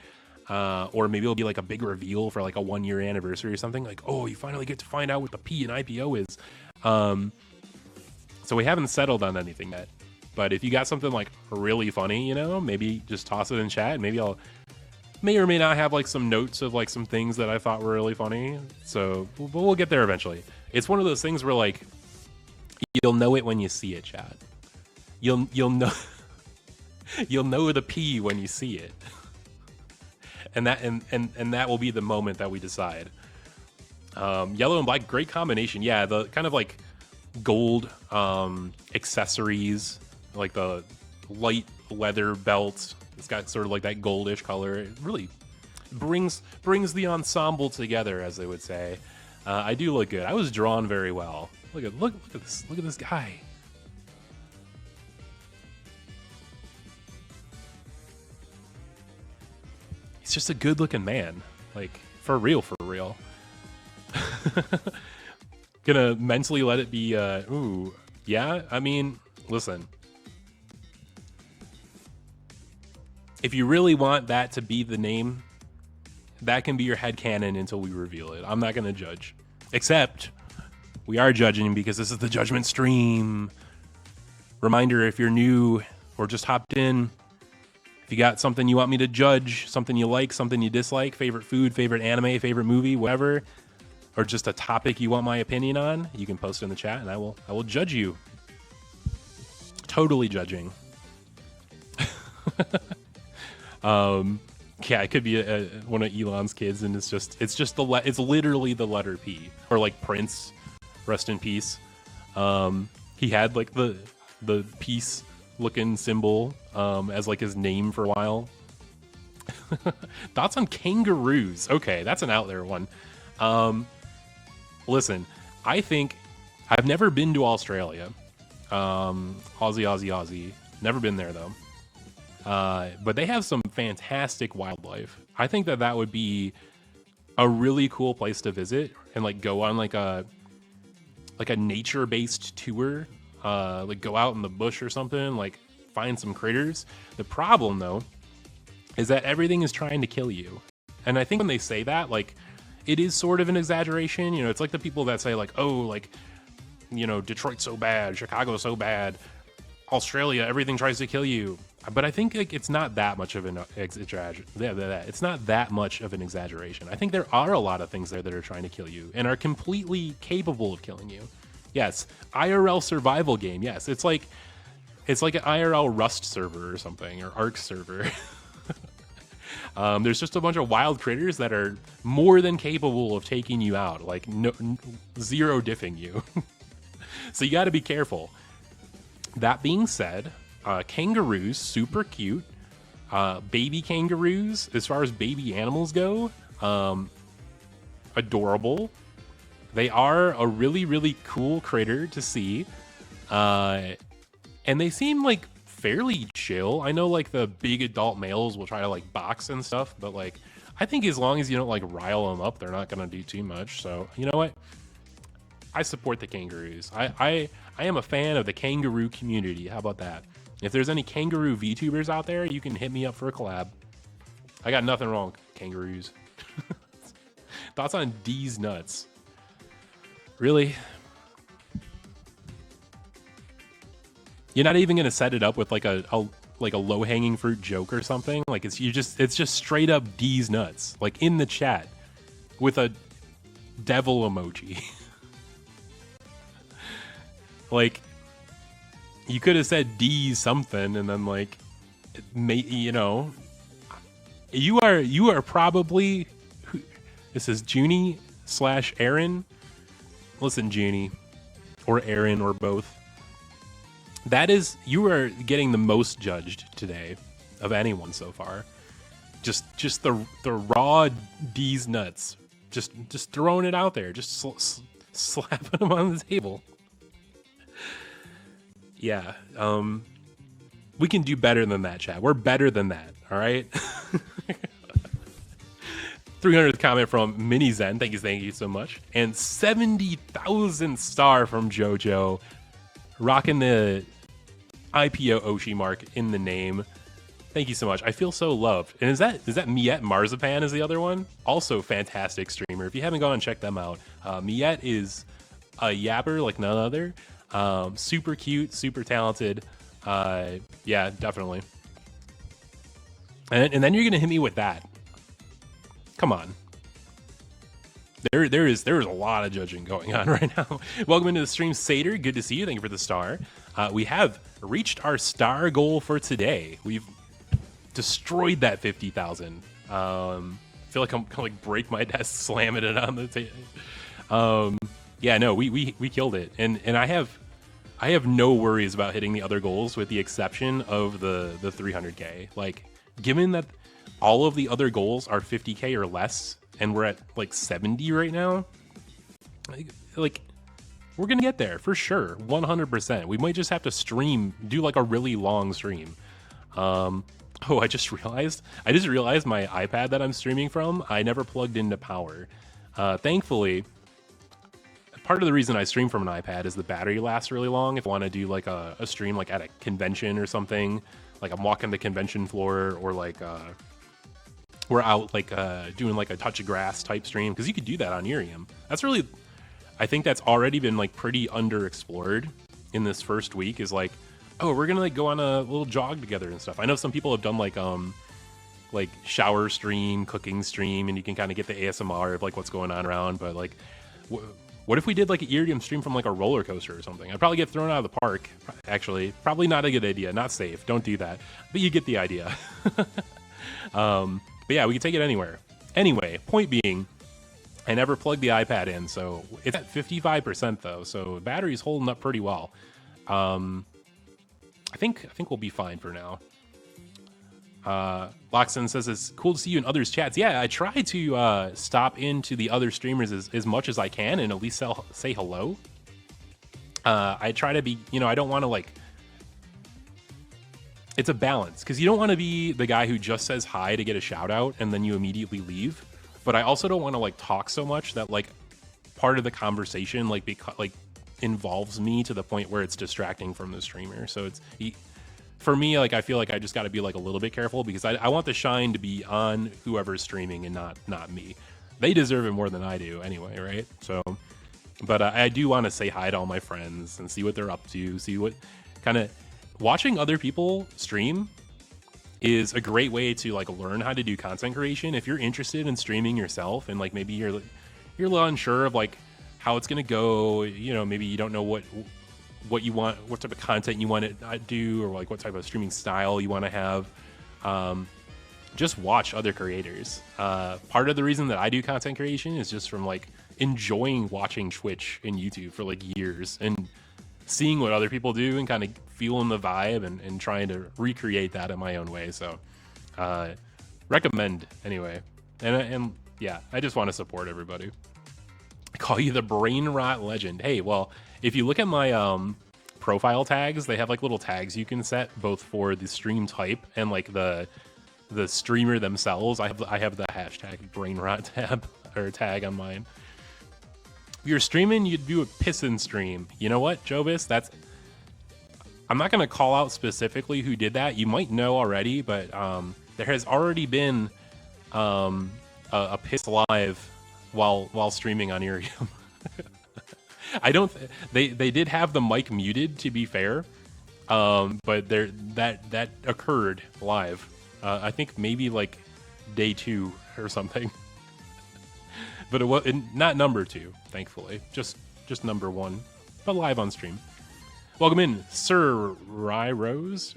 or maybe it'll be like a big reveal for like a 1 year anniversary or something, like, oh, you finally get to find out what the P in IPO is. So we haven't settled on anything yet, but if you got something like really funny, you know, maybe just toss it in chat, and maybe I'll may or may not have like some notes of like some things that I thought were really funny. So we'll get there eventually. It's one of those things where like you'll know it when you see it, chat. You'll know you'll know the P when you see it, and that will be the moment that we decide. Yellow and black, great combination. Yeah, the kind of like gold accessories, like the light leather belt. It's got sort of like that goldish color. It really brings the ensemble together, as they would say. I do look good. I was drawn very well. Look at this guy. He's just a good-looking man, like for real. Gonna mentally let it be. Ooh, yeah. I mean, listen. If you really want that to be the name, that can be your headcanon until we reveal it. I'm not gonna judge, except we are judging because this is the judgment stream. Reminder: if you're new or just hopped in. If you got something you want me to judge, something you like, something you dislike, favorite food, favorite anime, favorite movie, whatever, or just a topic you want my opinion on, you can post it in the chat and I will judge you. Totally judging. Yeah, it could be one of Elon's kids, and it's literally the letter P, or like Prince, rest in peace. He had like the peace looking symbol as like his name for a while. Thoughts on kangaroos? Okay, that's an out there one. Listen, I think I've never been to Australia. Aussie. Never been there though. But they have some fantastic wildlife. I think that would be a really cool place to visit and like go on like a nature-based tour. Like go out in the bush or something, like find some critters. The problem though is that everything is trying to kill you. And I think when they say that, like, it is sort of an exaggeration. You know, it's like the people that say like, oh, like, you know, Detroit's so bad, Chicago's so bad, Australia, everything tries to kill you. But I think like it's not that much of an exaggeration. It's not that much of an exaggeration. I think there are a lot of things there that are trying to kill you and are completely capable of killing you. Yes, IRL survival game. Yes, it's like an IRL Rust server or something, or Ark server. There's just a bunch of wild critters that are more than capable of taking you out, like zero diffing you. So you got to be careful. That being said, kangaroos, super cute. Baby kangaroos, as far as baby animals go, adorable. They are a really, really cool critter to see. And they seem like fairly chill. I know like the big adult males will try to like box and stuff, but like I think as long as you don't like rile them up, they're not going to do too much. So you know what? I support the kangaroos. I am a fan of the kangaroo community. How about that? If there's any kangaroo VTubers out there, you can hit me up for a collab. I got nothing wrong, kangaroos. Thoughts on D's nuts? Really? You're not even gonna set it up with like a low hanging fruit joke or something? Like it's just straight up D's nuts, like in the chat with a devil emoji. Like you could have said D something and then like, you know, you are probably, this is Junie/Aaron. Listen, Junie or Aaron or both. You are getting the most judged today of anyone so far. Just the raw D's nuts. Just throwing it out there. Just slapping them on the table. Yeah. We can do better than that, chat. We're better than that. All right. 300th comment from Mini Zen. Thank you so much. And 70,000 star from JoJo. Rocking the IPO Oshi Mark in the name. Thank you so much. I feel so loved. And is that Miette Marzipan is the other one? Also fantastic streamer. If you haven't gone and checked them out, Miette is a yapper like none other. Super cute, super talented. Yeah, definitely. And then you're gonna hit me with that. Come on. There is a lot of judging going on right now. Welcome into the stream, Sater. Good to see you. Thank you for the star. We have reached our star goal for today. We've destroyed that 50,000. I feel like I'm gonna like break my desk slamming it on the table. Yeah, no, we killed it, and I have no worries about hitting the other goals with the exception of the 300k. Like, given that all of the other goals are 50k or less, and we're at like 70 right now, like we're gonna get there for sure, 100%. We might just have to do like a really long stream. Oh, I just realized my iPad that I'm streaming from, I never plugged into power. Thankfully, part of the reason I stream from an iPad is the battery lasts really long. If I want to do like a stream like at a convention or something, like I'm walking the convention floor, or like we're out like doing like a touch of grass type stream, because you could do that on Irium. That's really, I think that's already been like pretty underexplored in this first week, is like, oh, we're gonna like go on a little jog together and stuff. I know some people have done like shower stream, cooking stream, and you can kind of get the ASMR of like what's going on around. But like, what if we did like an Iridium stream from like a roller coaster or something? I'd probably get thrown out of the park. Actually, probably not a good idea. Not safe. Don't do that. But you get the idea. But yeah, we can take it anywhere. Anyway, point being, I never plugged the iPad in, so it's at 55% though. So the battery's holding up pretty well. I think we'll be fine for now. Loxton says it's cool to see you in others' chats. Yeah, I try to stop into the other streamers as much as I can and at least say hello. I try to be, I don't want to like, it's a balance, because you don't want to be the guy who just says hi to get a shout out and then you immediately leave. But I also don't want to like talk so much that like part of the conversation like involves me to the point where it's distracting from the streamer. So it's, for me, like I feel like I just got to be like a little bit careful, because I want the shine to be on whoever's streaming and not me. They deserve it more than I do anyway, right? So, but I do want to say hi to all my friends and see what they're up to, see what kind of, watching other people stream is a great way to like learn how to do content creation. If you're interested in streaming yourself and like maybe you're a little unsure of like how it's gonna go, maybe you don't know what you want, what type of content you want to do, or like what type of streaming style you want to have, just watch other creators. Part of the reason that I do content creation is just from like enjoying watching Twitch and YouTube for like years and seeing what other people do and kind of feeling the vibe and trying to recreate that in my own way. So recommend anyway. And yeah, I just want to support everybody. I call you the brain rot legend. Hey, well, if you look at my profile tags, they have like little tags you can set both for the stream type and like the streamer themselves. I have the hashtag brain rot tab or tag on mine. If you're streaming, you'd do a pissin stream. You know what, Jovis? I'm not going to call out specifically who did that. You might know already, but there has already been a piss live while streaming on Irium. They did have the mic muted, to be fair, but that occurred live. I think maybe like day 2 or something. But it was not number 2, thankfully. Just number 1, but live on stream. Welcome in, Sir Rie Rose.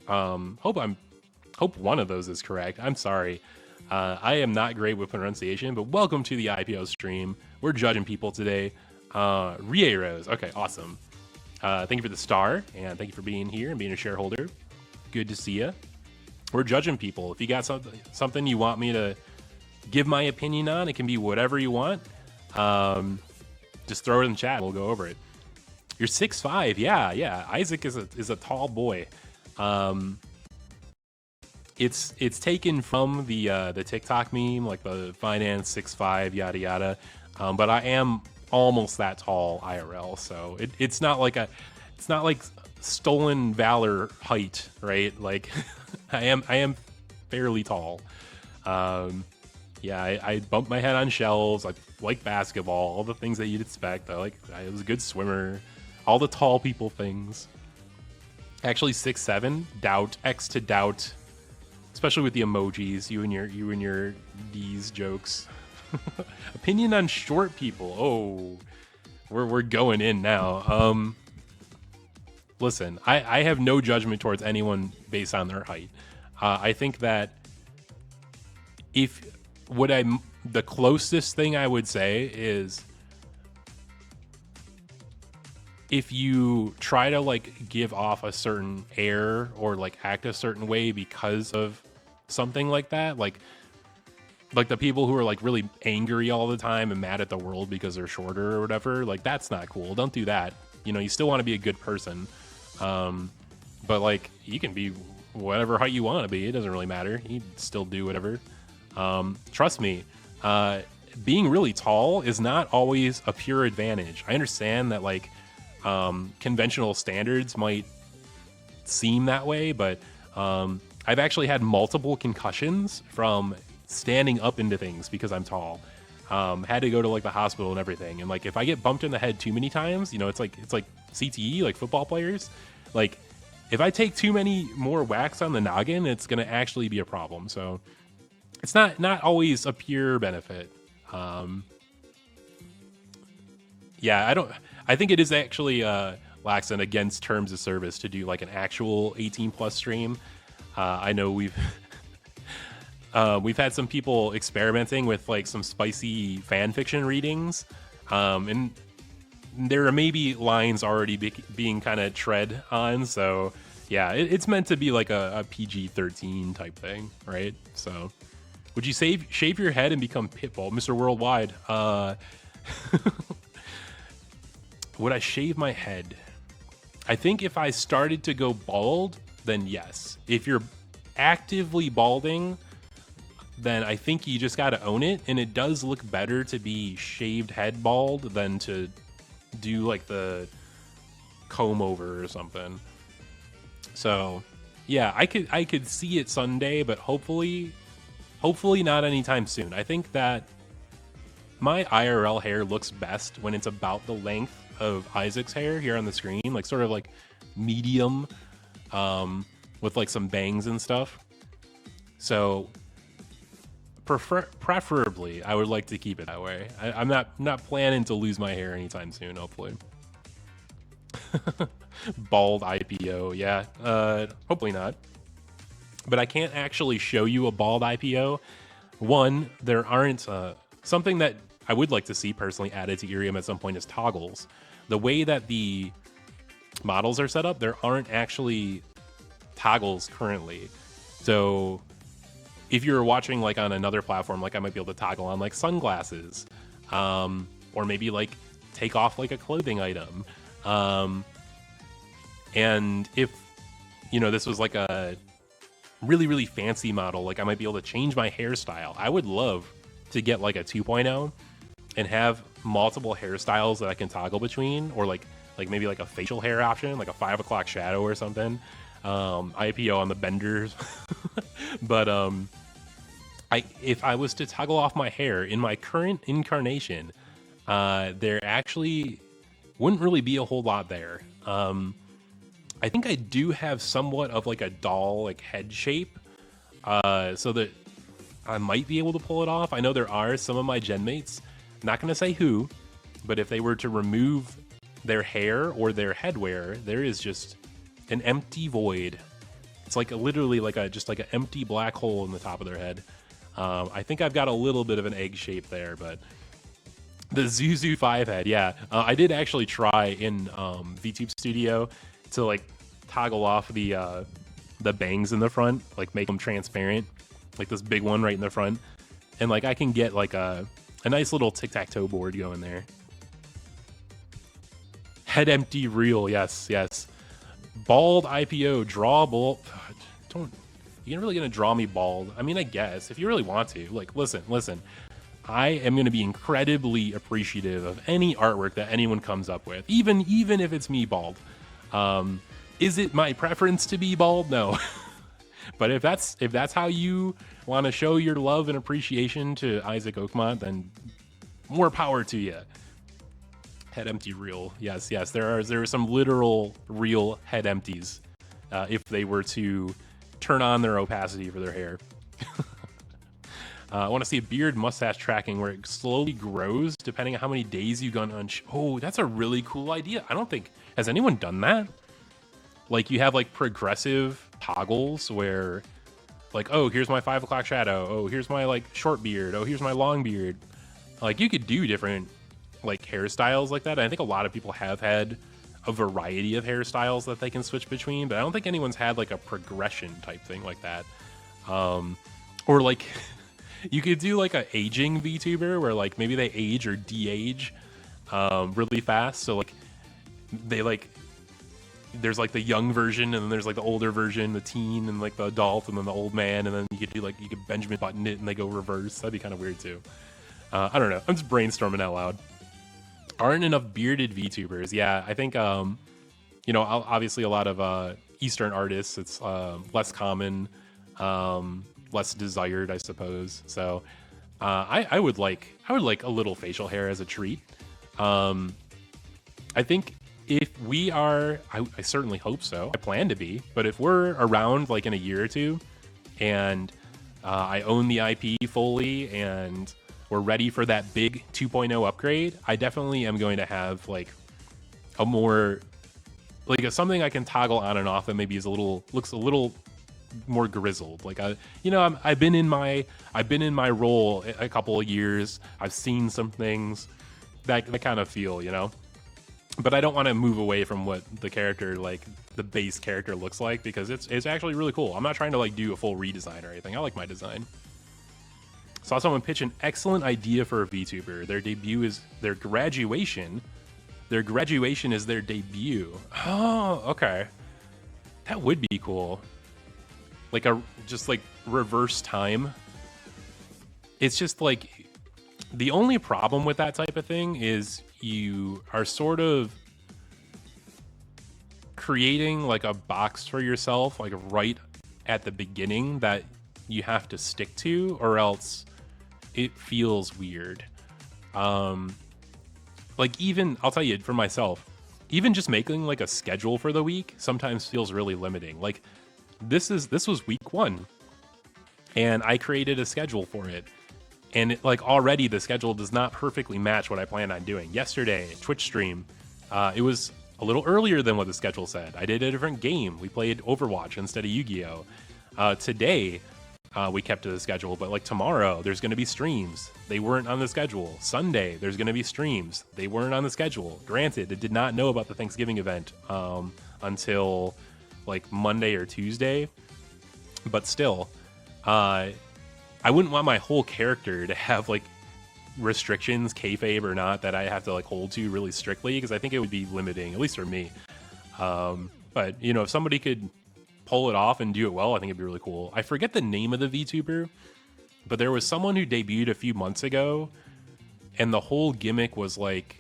Hope one of those is correct. I'm sorry. I am not great with pronunciation, but welcome to the IPO stream. We're judging people today. Rie Rose. Okay, awesome. Thank you for the star, and thank you for being here and being a shareholder. Good to see you. We're judging people. If you got something you want me to give my opinion on, it can be whatever you want. Just throw it in the chat. We'll go over it. You're 6'5". Yeah. Isaac is a tall boy. It's taken from the TikTok meme, like the finance 6'5", yada yada. But I am almost that tall IRL, so it's not like it's not like stolen valor height, right? Like I am fairly tall. Yeah, I bump my head on shelves. I like basketball, all the things that you'd expect. I was a good swimmer, all the tall people things. Actually, 6'7", doubt, X to doubt, especially with the emojis. You and your D's jokes. Opinion on short people. Oh, we're going in now. Listen, I have no judgment towards anyone based on their height. I think that the closest thing I would say is if you try to like give off a certain air or like act a certain way because of something like that, like the people who are like really angry all the time and mad at the world because they're shorter or whatever, like that's not cool. Don't do that. You know, you still want to be a good person. But like you can be whatever height you want to be. It doesn't really matter. You still do whatever. Trust me, being really tall is not always a pure advantage. I understand that like conventional standards might seem that way, but I've actually had multiple concussions from standing up into things because I'm tall. Had to go to like the hospital and everything. And like if I get bumped in the head too many times, you know, it's like CTE, like football players. Like if I take too many more whacks on the noggin, it's gonna actually be a problem. So it's not always a pure benefit. Yeah, I think it is actually lax and against terms of service to do like an actual 18+ stream. I know we've had some people experimenting with like some spicy fan fiction readings, and there are maybe lines already being kind of tread on. So yeah, it's meant to be like a PG-13 type thing, right? So would you shave your head and become Pitbull, Mr. Worldwide? Would I shave my head? I think if I started to go bald, then yes. If you're actively balding, then I think you just got to own it. And it does look better to be shaved head bald than to do like the comb over or something. So yeah, I could see it Sunday, but hopefully not anytime soon. I think that my IRL hair looks best when it's about the length of Isaac's hair here on the screen, like sort of like medium, with like some bangs and stuff. So preferably, I would like to keep it that way. I'm not planning to lose my hair anytime soon, hopefully. Bald IPO, yeah. Hopefully not. But I can't actually show you a bald IPO. One, there aren't something that I would like to see personally added to Irium at some point is toggles. The way that the models are set up, there aren't actually toggles currently. So if you're watching like on another platform, like I might be able to toggle on like sunglasses, or maybe like take off like a clothing item. And if, you know, this was like a really, really fancy model, like I might be able to change my hairstyle. I would love to get like a 2.0 and have multiple hairstyles that I can toggle between, or like maybe like a facial hair option, like a 5 o'clock shadow or something. IPO on the benders. But if I was to toggle off my hair in my current incarnation, there actually wouldn't really be a whole lot there. I think I do have somewhat of like a doll like head shape, so that I might be able to pull it off. I know there are some of my gen mates, not going to say who, but if they were to remove their hair or their headwear, there is just an empty void. It's like literally like just like an empty black hole in the top of their head. I think I've got a little bit of an egg shape there, but the Zuzu 5 head, yeah. I did actually try in VTube Studio to like toggle off the bangs in the front, like make them transparent, like this big one right in the front, and like I can get like a nice little tic-tac-toe board going there. Head empty real, yes. Bald IPO, draw bald. You're really gonna draw me bald? I mean, I guess if you really want to. Like, listen. I am gonna be incredibly appreciative of any artwork that anyone comes up with, even if it's me bald. Is it my preference to be bald? No. But if that's how you want to show your love and appreciation to Isaac Oakmont, then more power to you. Head empty real. Yes. There are some literal real head empties if they were to turn on their opacity for their hair. I want to see a beard mustache tracking where it slowly grows depending on how many days you've gone oh, that's a really cool idea. I don't think, has anyone done that? Like you have like progressive toggles where like, oh, here's my 5 o'clock shadow. Oh, here's my like short beard. Oh, here's my long beard. Like you could do different like hairstyles like that. And I think a lot of people have had a variety of hairstyles that they can switch between, but I don't think anyone's had like a progression type thing like that. Or like you could do like a aging VTuber where like maybe they age or de-age really fast. So like they like, there's like the young version and then there's like the older version, the teen and like the adult and then the old man. And then you could do like, you could Benjamin Button it and they go reverse. That'd be kind of weird too. I don't know. I'm just brainstorming out loud. Aren't enough bearded VTubers. Yeah, I think, you know, obviously a lot of Eastern artists, it's less common, less desired, I suppose. So I would like a little facial hair as a treat. I think if we are, I certainly hope so. I plan to be, but if we're around like in a year or two and I own the IP fully and we're ready for that big 2.0 upgrade, I definitely am going to have like a more, like something I can toggle on and off that maybe is looks a little more grizzled. Like I've been in my role a couple of years. I've seen some things that kind of feel, you know, but I don't want to move away from what the character, like the base character looks like, because it's actually really cool. I'm not trying to like do a full redesign or anything. I like my design. Saw someone pitch an excellent idea for a VTuber. Their debut is their graduation. Their graduation is their debut. Oh, okay. That would be cool. Like just like reverse time. It's just like the only problem with that type of thing is you are sort of creating like a box for yourself, like right at the beginning that you have to stick to, or else it feels weird. Like even, I'll tell you for myself, even just making like a schedule for the week sometimes feels really limiting. Like this was week 1 and I created a schedule for it. And like already the schedule does not perfectly match what I planned on doing. Yesterday, Twitch stream, it was a little earlier than what the schedule said. I did a different game. We played Overwatch instead of Yu-Gi-Oh! Today, we kept to the schedule, but like tomorrow there's going to be streams. They weren't on the schedule. Sunday there's going to be streams. They weren't on the schedule. Granted, I did not know about the Thanksgiving event until like Monday or Tuesday, but still, I wouldn't want my whole character to have like restrictions, kayfabe or not, that I have to like hold to really strictly, because I think it would be limiting, at least for me. But you know, if somebody could pull it off and do it well, I think it'd be really cool. I forget the name of the VTuber, but there was someone who debuted a few months ago, and the whole gimmick was like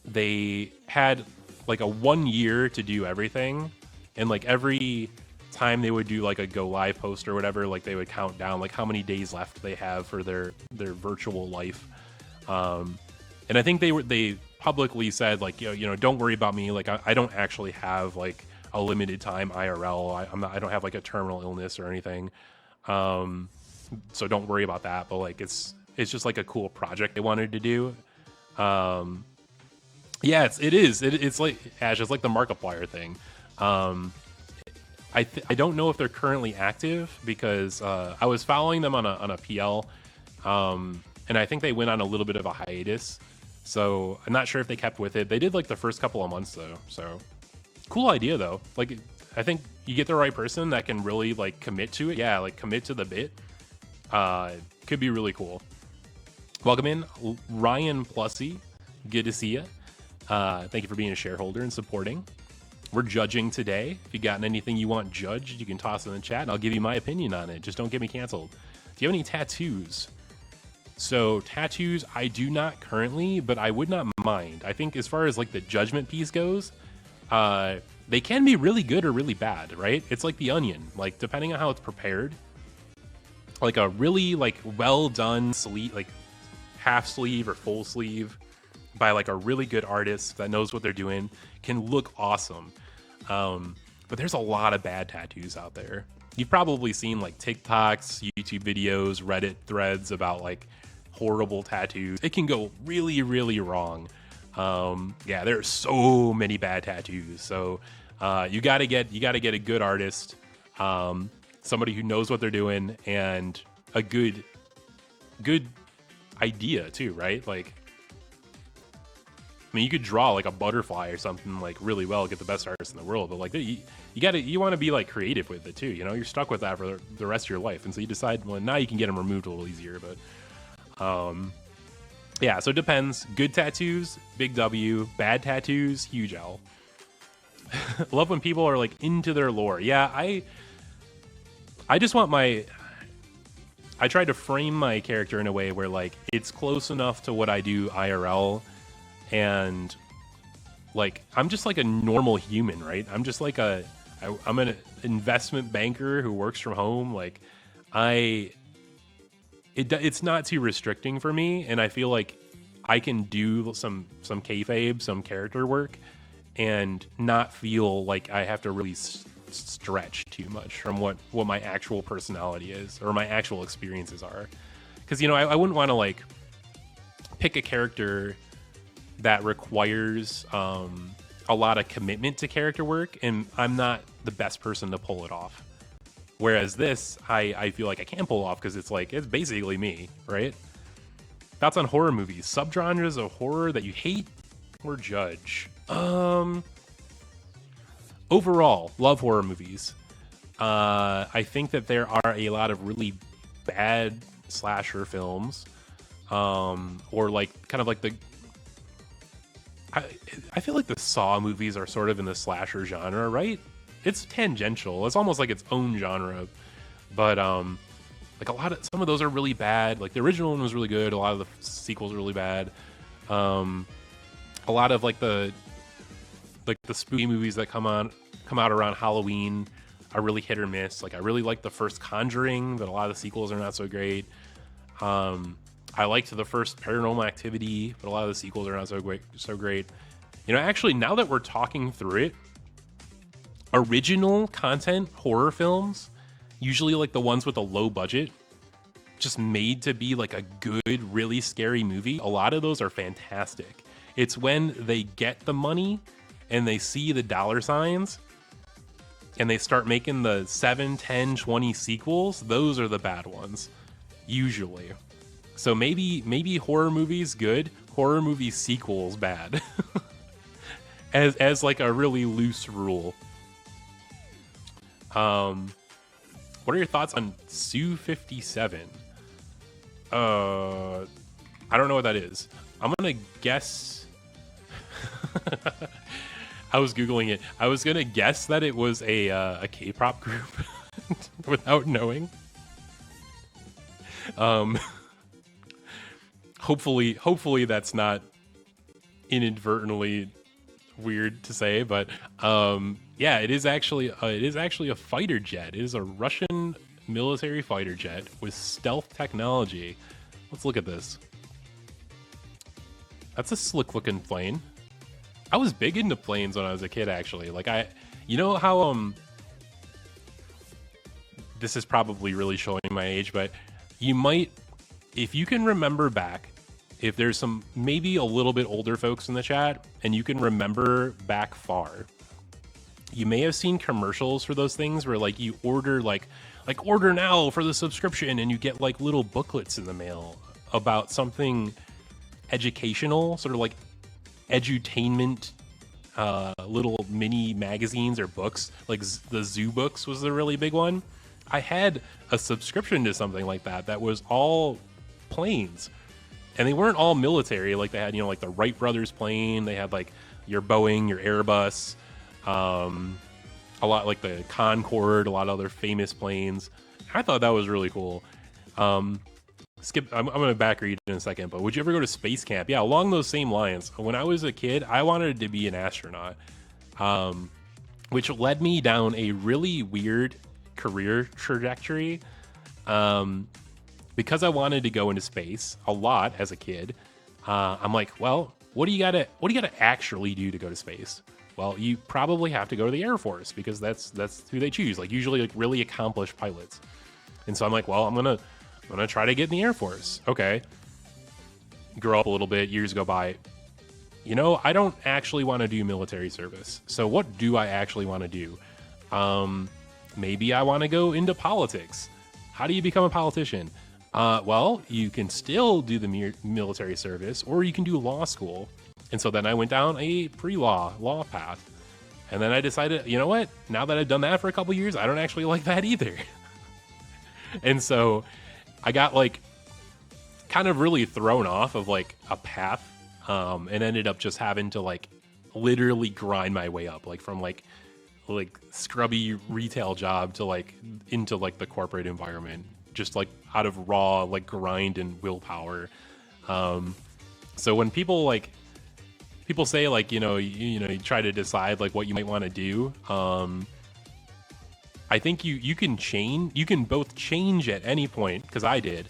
they had like a 1 year to do everything, and like every time they would do like a go live post or whatever, like they would count down like how many days left they have for their virtual life. And I think they publicly said like, you know, don't worry about me, like I don't actually have like a limited time IRL. I don't have like a terminal illness or anything, so don't worry about that. But like it's just like a cool project they wanted to do. Yeah, it's like Ash, it's like the Markiplier thing. I don't know if they're currently active, because I was following them on a PL, and I think they went on a little bit of a hiatus, so I'm not sure if they kept with it. They did like the first couple of months though, so cool idea though. Like I think you get the right person that can really like commit to it. Yeah, like commit to the bit. Could be really cool. Welcome in Ryan Plussy. Good to see you. Thank you for being a shareholder and supporting. We're judging today. If you got anything you want judged, you can toss in the chat and I'll give you my opinion on it. Just don't get me canceled. Do you have any tattoos? So tattoos, I do not currently, but I would not mind. I think as far as like the judgment piece goes, They can be really good or really bad, right? It's like the onion, like depending on how it's prepared. Like a really like well done sleeve, like half sleeve or full sleeve by like a really good artist that knows what they're doing can look awesome. But there's a lot of bad tattoos out there. You've probably seen like TikToks, YouTube videos, Reddit threads about like horrible tattoos. It can go really, really wrong. Yeah, there are so many bad tattoos. So you gotta get a good artist, somebody who knows what they're doing, and a good idea too, right? Like, I mean, you could draw like a butterfly or something like really well, get the best artist in the world, but like you want to be like creative with it too. You know, you're stuck with that for the rest of your life, and so you decide, well, now you can get them removed a little easier. But yeah, so it depends. Good tattoos, big W. Bad tattoos, huge L. Love when people are like into their lore. Yeah, I just want I tried to frame my character in a way where like it's close enough to what I do IRL, and like I'm just like a normal human, right? I'm just like I'm an investment banker who works from home. Like it's not too restricting for me, and I feel like I can do some kayfabe, some character work, and not feel like I have to really stretch too much from what my actual personality is or my actual experiences are. Because, you know, I wouldn't want to like pick a character that requires a lot of commitment to character work, and I'm not the best person to pull it off. Whereas this, I feel like I can pull off because it's like, it's basically me, right? Thoughts on horror movies, subgenres of horror that you hate or judge. Overall, love horror movies. I think that there are a lot of really bad slasher films, or like kind of like I feel like the Saw movies are sort of in the slasher genre, right? It's tangential. It's almost like its own genre, but like some of those are really bad. Like the original one was really good. A lot of the sequels are really bad. A lot of like the spooky movies that come out around Halloween are really hit or miss. Like I really like the first Conjuring, but a lot of the sequels are not so great. I liked the first Paranormal Activity, but a lot of the sequels are not so great. You know, actually, now that we're talking through it, original content horror films, usually like the ones with a low budget, just made to be like a good, really scary movie, a lot of those are fantastic. It's when they get the money and they see the dollar signs and they start making the 7, 10, 20 sequels, those are the bad ones, usually. So maybe horror movies good, horror movie sequels bad. as like a really loose rule. What are your thoughts on Su-57? I don't know what that is. I'm gonna guess. I was Googling it. I was gonna guess that it was a K-pop group without knowing. Hopefully that's not inadvertently weird to say, but yeah, it is actually a fighter jet. It is a Russian military fighter jet with stealth technology. Let's look at this. That's a slick looking plane. I was big into planes when I was a kid, actually. Like you know how this is probably really showing my age, but you might, if you can remember back, if there's some maybe a little bit older folks in the chat and you can remember back far, you may have seen commercials for those things where like you order like order now for the subscription, and you get like little booklets in the mail about something educational, sort of like edutainment, little mini magazines or books. Like the Zoo Books was the really big one. I had a subscription to something like that was all planes. And they weren't all military. Like they had, you know, like the Wright brothers plane. They had like your Boeing, your Airbus, a lot like the Concorde, a lot of other famous planes. I thought that was really cool. I'm going to back read in a second, but would you ever go to space camp? Yeah, along those same lines. When I was a kid, I wanted to be an astronaut. which led me down a really weird career trajectory. Because I wanted to go into space a lot as a kid. I'm like, well, what do you gotta actually do to go to space? Well, you probably have to go to the Air Force because that's who they choose. Like usually like really accomplished pilots. And so I'm like, well, I'm gonna try to get in the Air Force. Okay. Grow up a little bit, years go by. You know, I don't actually want to do military service. So what do I actually want to do? Maybe I want to go into politics. How do you become a politician? Well, you can still do the military service, or you can do law school. And so then I went down a law path. And then I decided, you know what? Now that I've done that for a couple years, I don't actually like that either. And so I got like kind of really thrown off of like a path, and ended up just having to like literally grind my way up, like from like scrubby retail job to like into like the corporate environment, just like out of raw like grind and willpower. So when people say like, you try to decide like what you might want to do, I think you can both change at any point, because I did,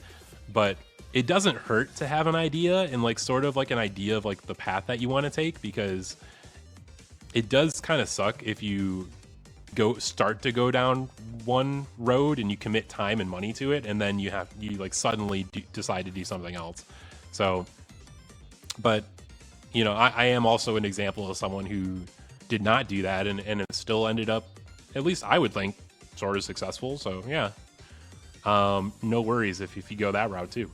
but it doesn't hurt to have an idea and like sort of like an idea of like the path that you want to take, because it does kind of suck if you start to go down one road and you commit time and money to it, and then you like suddenly decide to do something else. So, but I am also an example of someone who did not do that and it still ended up, at least I would think, sort of successful. So yeah, no worries if you go that route too.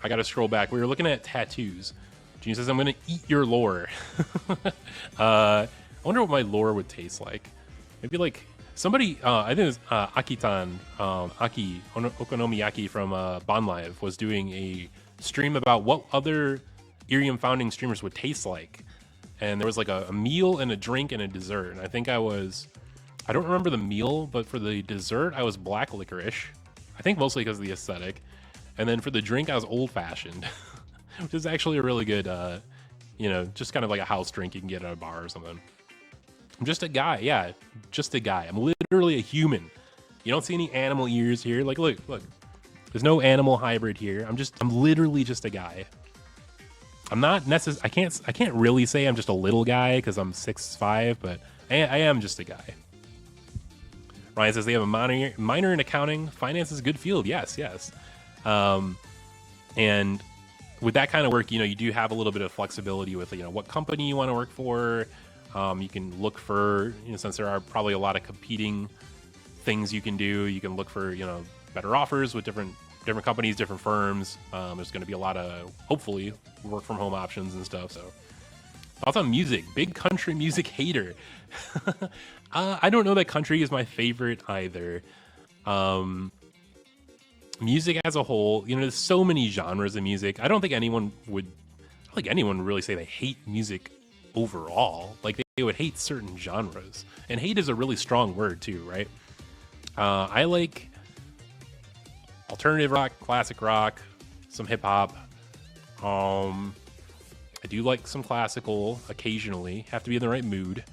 I gotta scroll back. We were looking at tattoos. Gene says, I'm gonna eat your lore. I wonder what my lore would taste like. Maybe like somebody, I think it was Akitan, Aki Okonomiyaki from Bond Live was doing a stream about what other Irium founding streamers would taste like. And there was like a meal and a drink and a dessert. And I think I don't remember the meal, but for the dessert, I was black licorice. I think mostly because of the aesthetic. And then for the drink, I was old fashioned, which is actually a really good, just kind of like a house drink you can get at a bar or something. I'm just a guy. Yeah, just a guy. I'm literally a human. You don't see any animal ears here. Like, look. There's no animal hybrid here. I'm literally just a guy. I'm not I can't really say I'm just a little guy because I'm 6'5", but I am just a guy. Ryan says they have a minor in accounting. Finance is a good field. Yes. And with that kind of work, you do have a little bit of flexibility with, what company you want to work for. You can look for, since there are probably a lot of competing things you can do, you can look for, better offers with different companies, different firms. There's going to be a lot of, hopefully, work from home options and stuff. So thoughts on music? Big country music hater. I don't know that country is my favorite either. Music as a whole, there's so many genres of music. I don't think anyone would really say they hate music overall. Like they would hate certain genres, and hate is a really strong word too, right? I like alternative rock, classic rock, some hip hop. I do like some classical occasionally. Have to be in the right mood.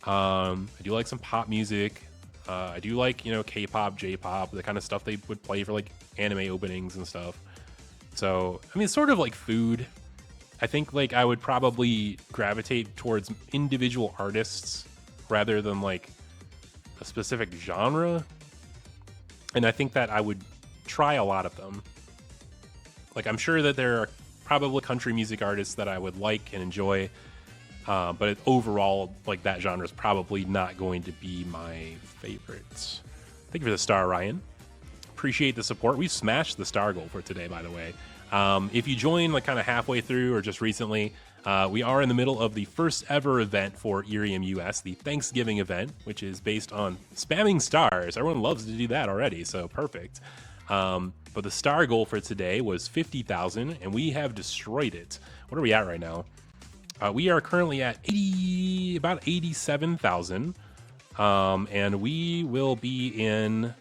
I do like some pop music. I do like, K-pop, J-pop, the kind of stuff they would play for like anime openings and stuff. So, I mean, it's sort of like food. I think like I would probably gravitate towards individual artists rather than like a specific genre. And I think that I would try a lot of them. Like, I'm sure that there are probably country music artists that I would like and enjoy. But overall, like, that genre is probably not going to be my favorites. Thank you for the star, Ryan. Appreciate the support. We've smashed the star goal for today, by the way. If you join like kind of halfway through or just recently, we are in the middle of the first ever event for Irium US, the Thanksgiving event, which is based on spamming stars. Everyone loves to do that already, so perfect. But the star goal for today was 50,000, and we have destroyed it. What are we at right now? We are currently at about 87,000, and we will be in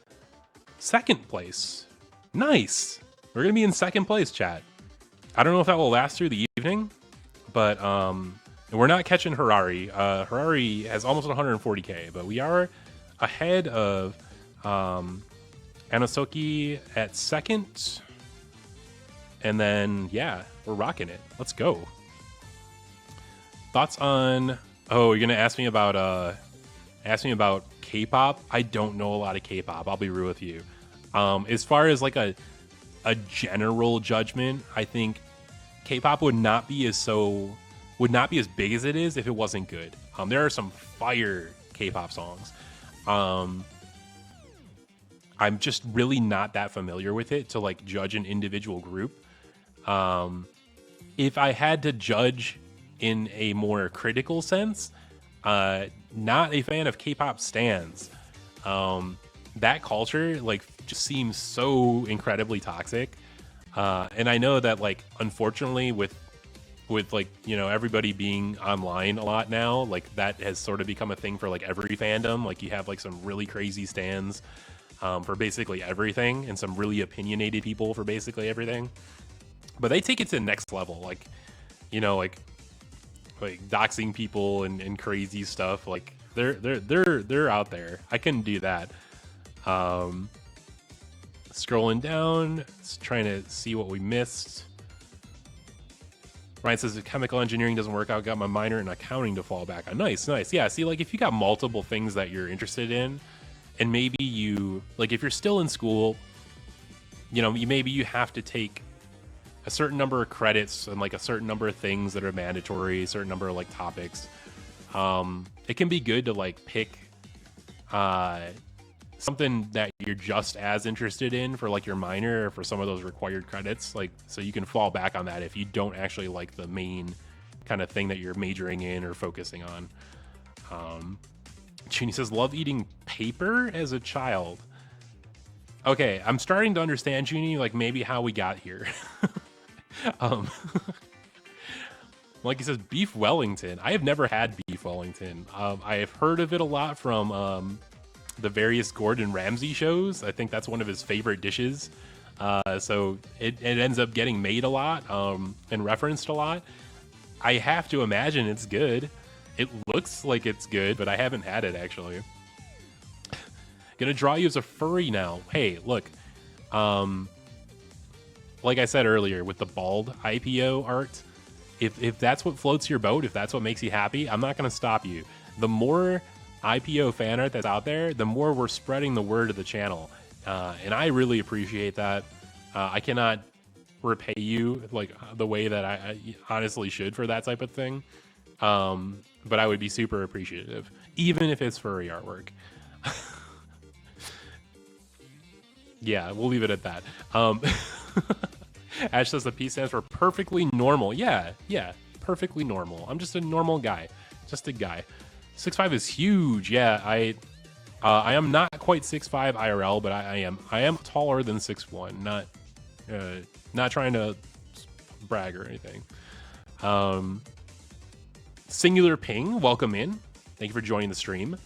second place. Nice. We're gonna be in second place, chat. I don't know if that will last through the evening, but And we're not catching Harari. Harari has almost 140k, but we are ahead of Anasoki at second. And then, yeah, we're rocking it. Let's go. Thoughts on... Oh, you're going to ask me about K-pop? I don't know a lot of K-pop. I'll be real with you. As far as like a general judgment, I think K-pop would not be as big as it is if it wasn't good. There are some fire K-pop songs. I'm just really not that familiar with it to like judge an individual group. If I had to judge in a more critical sense, not a fan of K-pop stans. That culture like just seems so incredibly toxic. And I know that like unfortunately with like, you know, everybody being online a lot now, like that has sort of become a thing for like every fandom. Like you have like some really crazy stans for basically everything, and some really opinionated people for basically everything. But they take it to the next level, like, you know, like doxing people and crazy stuff. Like they're out there. I couldn't do that. Scrolling down, trying to see what we missed. Ryan says if chemical engineering doesn't work out, got my minor in accounting to fall back on. Nice. Yeah, see, like if you got multiple things that you're interested in, and maybe you, like if you're still in school, you know, maybe you have to take a certain number of credits and like a certain number of things that are mandatory, a certain number of like topics. It can be good to like pick something that you're just as interested in for like your minor or for some of those required credits, like so you can fall back on that if you don't actually like the main kind of thing that you're majoring in or focusing on. Chini says love eating paper as a child. Okay, I'm starting to understand, Chini, like maybe how we got here. Like he says, beef Wellington. I have never had beef Wellington. I have heard of it a lot from the various Gordon Ramsay shows. I think that's one of his favorite dishes. So it ends up getting made a lot and referenced a lot. I have to imagine it's good. It looks like it's good, but I haven't had it actually. Gonna draw you as a furry now. Hey, look. Like I said earlier, with the bald IPO art, if that's what floats your boat, if that's what makes you happy, I'm not gonna stop you. The more IPO fan art that's out there, the more we're spreading the word of the channel, and I really appreciate that. I cannot repay you like the way that I honestly should for that type of thing, but I would be super appreciative, even if it's furry artwork. Yeah, we'll leave it at that. Ash says the P stands for perfectly normal. Yeah, perfectly normal. I'm just a normal guy, just a guy. 6'5" is huge. Yeah, I am not quite 6'5" IRL, but I am taller than 6'1". Not trying to brag or anything. Singular Ping, welcome in. Thank you for joining the stream.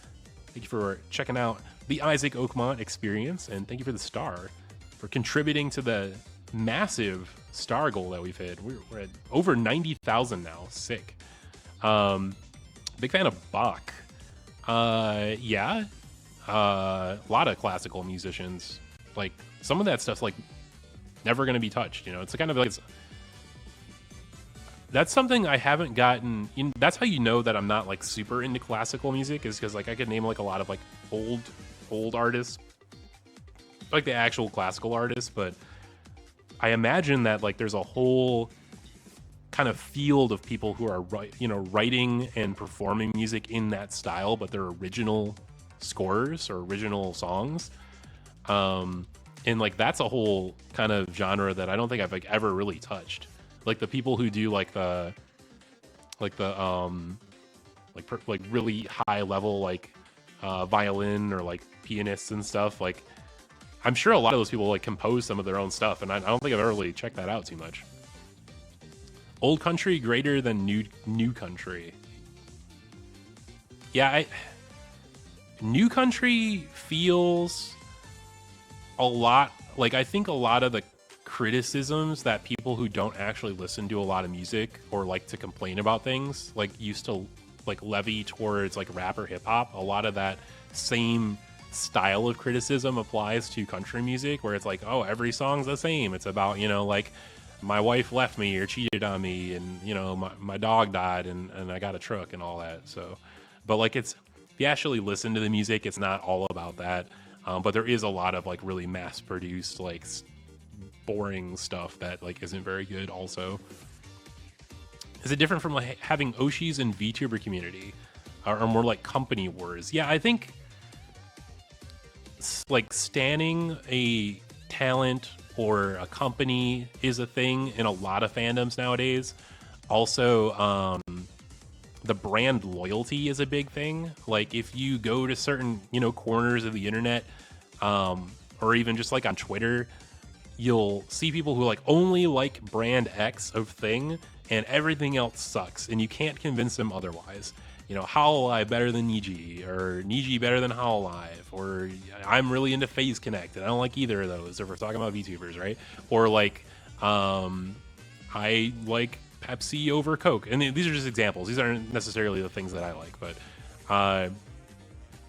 Thank you for checking out the Isaac Oakmont experience, and thank you for the star, for contributing to the massive star goal that we've hit. We're at over 90,000 now. Sick. Big fan of Bach. Yeah. A lot of classical musicians. Like some of that stuff's like never going to be touched. You know, it's kind of like that's something I haven't gotten in. That's how you know that I'm not like super into classical music, is because like I could name like a lot of like old artists, like the actual classical artists, but I imagine that like there's a whole kind of field of people who are writing and performing music in that style, but they're original scores or original songs. And like that's a whole kind of genre that I don't think I've like ever really touched. Like the people who do like really high level like violin or like pianists and stuff. Like I'm sure a lot of those people like compose some of their own stuff, and I don't think I've ever really checked that out too much. Old country greater than new country. Yeah, new country feels a lot like, I think a lot of the criticisms that people who don't actually listen to a lot of music or like to complain about things like used to like levy towards like rap or hip hop, a lot of that same style of criticism applies to country music, where it's like, oh, every song's the same. It's about, you know, like my wife left me or cheated on me, and you know, my dog died, and I got a truck and all that. So, but like, it's, if you actually listen to the music, it's not all about that. But there is a lot of like really mass produced, like boring stuff that like isn't very good also. Is it different from like having Oshis and VTuber community, or more like company wars? Yeah, I think like standing a talent or a company is a thing in a lot of fandoms nowadays. Also, the brand loyalty is a big thing. Like if you go to certain, you know, corners of the internet, or even just like on Twitter, you'll see people who like only like brand X of thing and everything else sucks, and you can't convince them otherwise. You know, Hololive better than Niji, or Niji better than Hololive, or I'm really into Phase Connect and I don't like either of those, if we're talking about VTubers, right? Or like, I like Pepsi over Coke. And these are just examples. These aren't necessarily the things that I like, but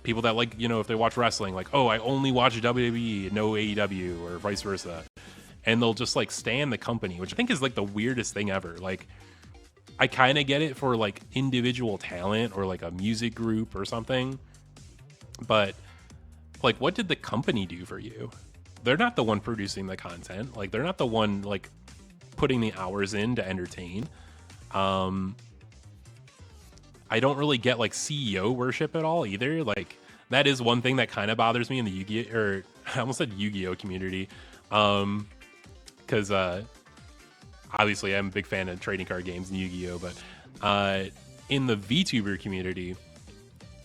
people that like, you know, if they watch wrestling, like, oh, I only watch WWE, no AEW, or vice versa. And they'll just like stand the company, which I think is like the weirdest thing ever. Like, I kind of get it for like individual talent or like a music group or something, but like, what did the company do for you? They're not the one producing the content. Like, they're not the one like putting the hours in to entertain. I don't really get like CEO worship at all either. Like, that is one thing that kind of bothers me in the Yu-Gi-Oh, or I almost said Yu-Gi-Oh community. Because obviously I'm a big fan of trading card games and Yu-Gi-Oh, but in the VTuber community,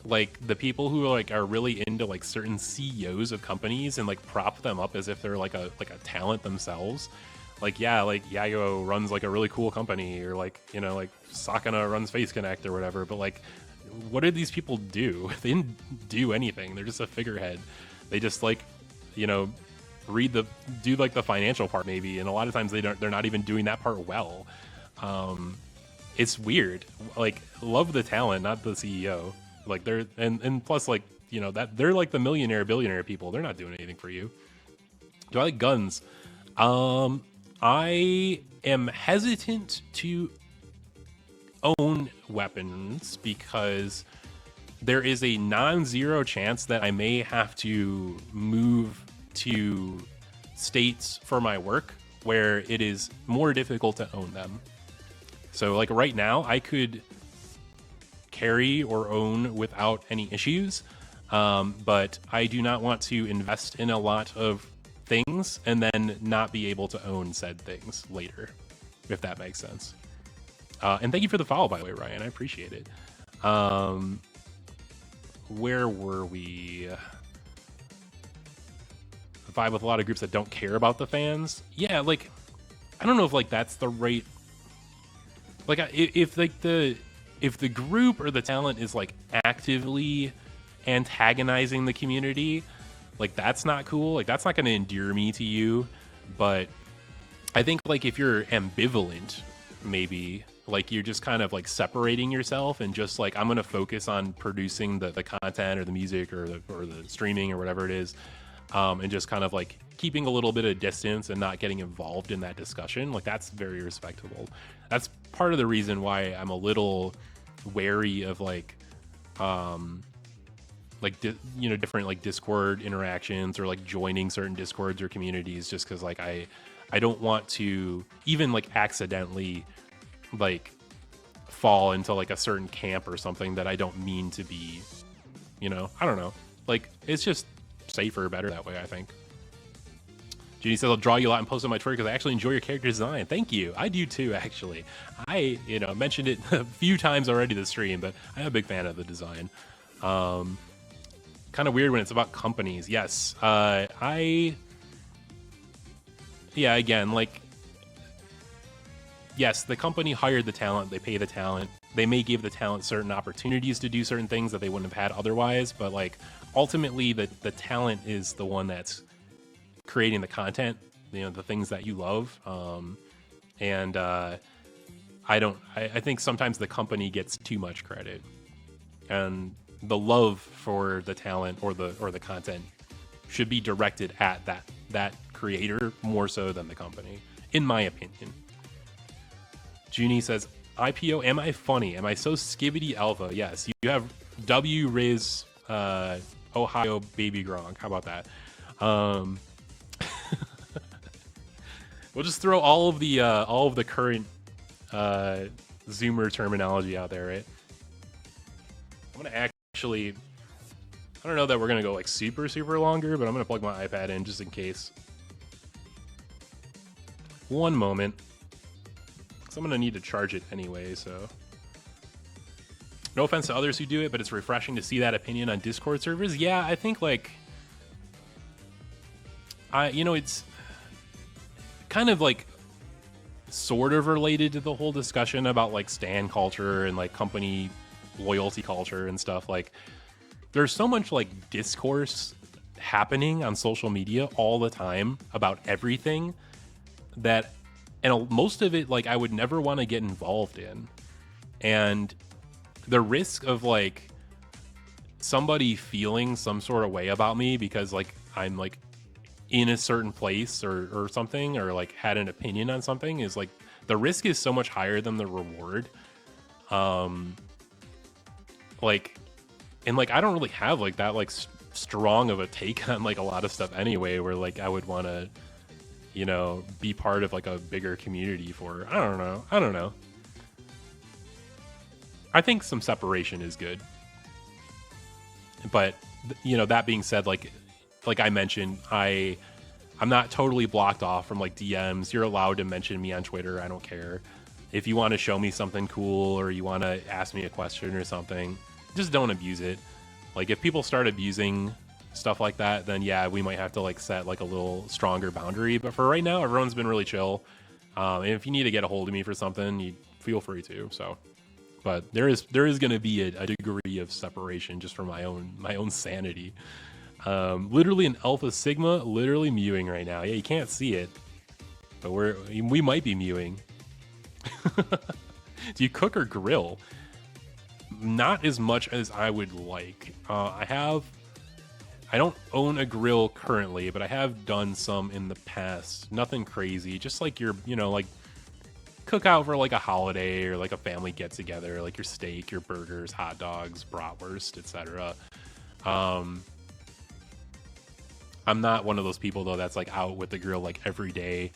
like the people who like are really into like certain CEOs of companies and like prop them up as if they're like a talent themselves. Like, yeah, like Yago runs like a really cool company, or like, you know, like Sakana runs Face Connect or whatever, but like, what did these people do? They didn't do anything. They're just a figurehead. They just like, you know, do like the financial part maybe, and a lot of times they're not even doing that part well. It's weird. Like, love the talent, not the CEO. Like, they're and plus, like, you know, that they're like the billionaire people. They're not doing anything for you. Do I like guns? I am hesitant to own weapons because there is a non-zero chance that I may have to move to states for my work where it is more difficult to own them. So like right now I could carry or own without any issues, but I do not want to invest in a lot of things and then not be able to own said things later, if that makes sense. And thank you for the follow, by the way, Ryan. I appreciate it. Where were we? Vibe with a lot of groups that don't care about the fans. Yeah, like, I don't know if like that's the right. Like, if like if the group or the talent is like actively antagonizing the community, like that's not cool. Like, that's not going to endear me to you. But I think like if you're ambivalent, maybe like you're just kind of like separating yourself and just like, I'm going to focus on producing the content or the music or the streaming or whatever it is, and just kind of like keeping a little bit of distance and not getting involved in that discussion. Like, that's very respectable. That's part of the reason why I'm a little wary of like different like Discord interactions or like joining certain Discords or communities, just because like I don't want to even like accidentally like fall into like a certain camp or something that I don't mean to be, you know. I don't know, like it's just safer, better that way, I think. Judy says, I'll draw you a lot and post on my Twitter because I actually enjoy your character design. Thank you. I do too, actually. I, you know, mentioned it a few times already this stream, but I'm a big fan of the design. Kind of weird when it's about companies. Yes. Again, like, yes, the company hired the talent. They pay the talent. They may give the talent certain opportunities to do certain things that they wouldn't have had otherwise. But like, ultimately, the talent is the one that's creating the content. the things that you love. And I think sometimes the company gets too much credit, and the love for the talent or the content should be directed at that creator more so than the company, in my opinion. Junie says, IPO, am I funny? Am I so skibbity alpha? Yes, you have W Riz Ohio Baby Gronk. How about that? We'll just throw all of the current Zoomer terminology out there, right? I'm gonna actually, I don't know that we're gonna go like super longer, but I'm gonna plug my iPad in just in case. One moment, because I'm gonna need to charge it anyway. So, no offense to others who do it, but it's refreshing to see that opinion on Discord servers. Yeah, I think like, it's kind of like sort of related to the whole discussion about like stan culture and like company loyalty culture and stuff. Like, there's so much like discourse happening on social media all the time about everything that, and most of it like I would never want to get involved in. And the risk of like somebody feeling some sort of way about me because like I'm like in a certain place or something, or like had an opinion on something, is like the risk is so much higher than the reward. Like, and like I don't really have like that like strong of a take on like a lot of stuff anyway, where like I would want to, be part of like a bigger community for, I don't know. I think some separation is good, but that being said, like I mentioned, I'm not totally blocked off from like DMs. You're allowed to mention me on Twitter. I don't care. If you want to show me something cool or you want to ask me a question or something, just don't abuse it. Like, if people start abusing stuff like that, then yeah, we might have to like set like a little stronger boundary. But for right now, everyone's been really chill. And if you need to get a hold of me for something, you feel free to. So, but there is going to be a degree of separation just for my own sanity. Literally an Alpha Sigma, literally mewing right now. Yeah, you can't see it, but we might be mewing. Do you cook or grill? Not as much as I would like. I don't own a grill currently, but I have done some in the past. Nothing crazy, just like your, like cook out for like a holiday or like a family get together, like your steak, your burgers, hot dogs, bratwurst, etc. I'm not one of those people though that's like out with the grill like every day.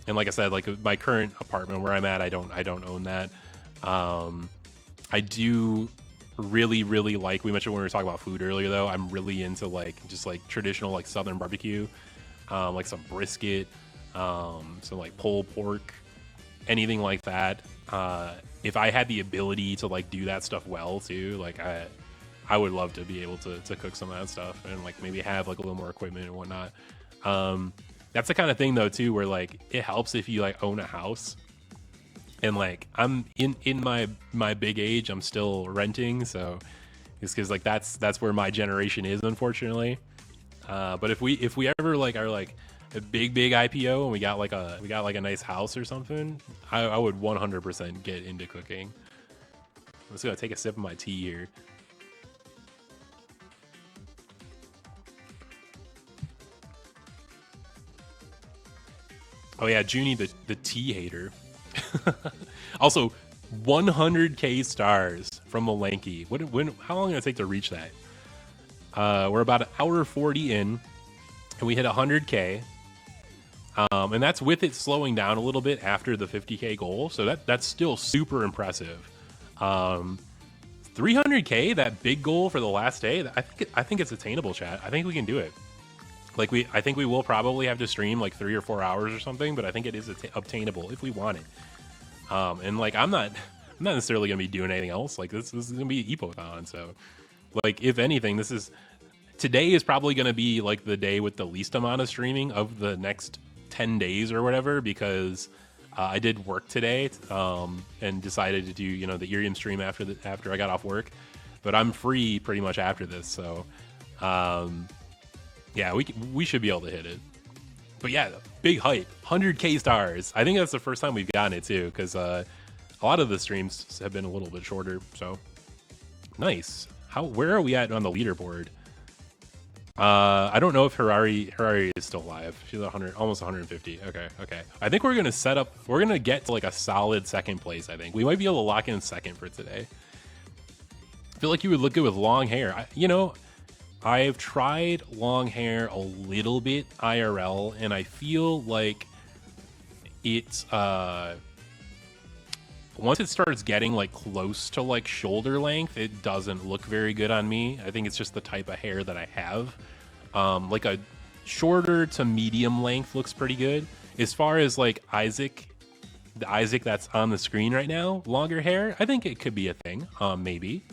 And like I said, like my current apartment where I'm at, I don't own that. I do really like, we mentioned when we were talking about food earlier though, I'm really into like just like traditional like southern barbecue, like some brisket, some like pulled pork, anything like that. If I had the ability to like do that stuff well too, like I would love to be able to cook some of that stuff and like maybe have like a little more equipment and whatnot. That's the kind of thing though too, where like it helps if you like own a house. And like I'm in my big age, I'm still renting, so it's because like that's where my generation is, unfortunately. But if we ever like are like a big IPO and we got like a nice house or something, I would 100% get into cooking. I'm just gonna take a sip of my tea here. Oh yeah, Junie the tea hater. Also, 100k stars from Malenki. How long did it take to reach that? We're about an hour 40 in, and we hit 100k. And that's with it slowing down a little bit after the 50k goal. So that's still super impressive. 300k, that big goal for the last day. I think it's attainable, chat. I think we can do it. Like I think we will probably have to stream like 3 or 4 hours or something, but I think it is obtainable if we want it. And like I'm not necessarily gonna be doing anything else. Like this is gonna be Epothon, so like if anything, today is probably gonna be like the day with the least amount of streaming of the next 10 days or whatever, because I did work today and decided to do the Irium stream after I got off work, but I'm free pretty much after this, so yeah, we should be able to hit it. But yeah, big hype, 100K stars. I think that's the first time we've gotten it too, because a lot of the streams have been a little bit shorter. So nice. Where are we at on the leaderboard? I don't know if Harari is still alive. She's 100, almost 150. Okay. I think we're gonna get to like a solid second place. I think we might be able to lock in second for today. I feel like you would look good with long hair. I've tried long hair a little bit IRL, and I feel like it's once it starts getting like close to like shoulder length, it doesn't look very good on me. I think it's just the type of hair that I have. Like a shorter to medium length looks pretty good. As far as like Isaac, the Isaac that's on the screen right now, longer hair, I think it could be a thing. Maybe.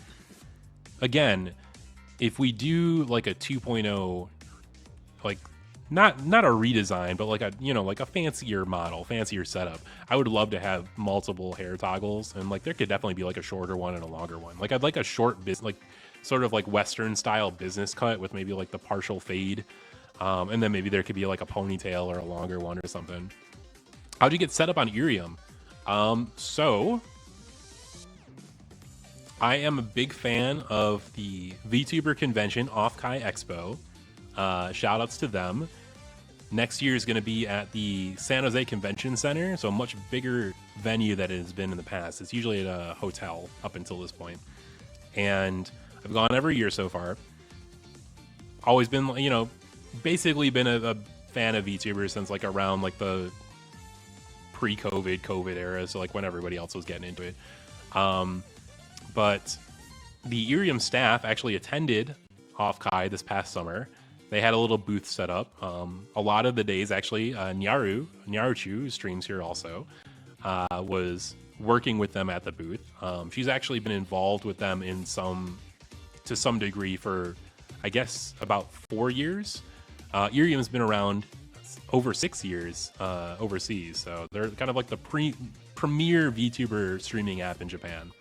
Again, if we do like a 2.0, like not a redesign, but like a fancier model, fancier setup, I would love to have multiple hair toggles, and like there could definitely be like a shorter one and a longer one. Like I'd like a short like sort of like Western style business cut with maybe like the partial fade, and then maybe there could be like a ponytail or a longer one or something. How'd you get set up on Irium? So I am a big fan of the VTuber convention, Off-Kai Expo. Shout outs to them. Next year is going to be at the San Jose Convention Center, so a much bigger venue than it has been in the past. It's usually at a hotel up until this point. And I've gone every year so far. Always been, basically been a fan of VTubers since like around like the pre-COVID era, so like when everybody else was getting into it. But the Irium staff actually attended Off-Kai this past summer. They had a little booth set up. A lot of the days, actually, Nyaruchu, who streams here also, was working with them at the booth. She's actually been involved with them to some degree for, I guess, about 4 years. Irium's been around over 6 years overseas, so they're kind of like the premier VTuber streaming app in Japan.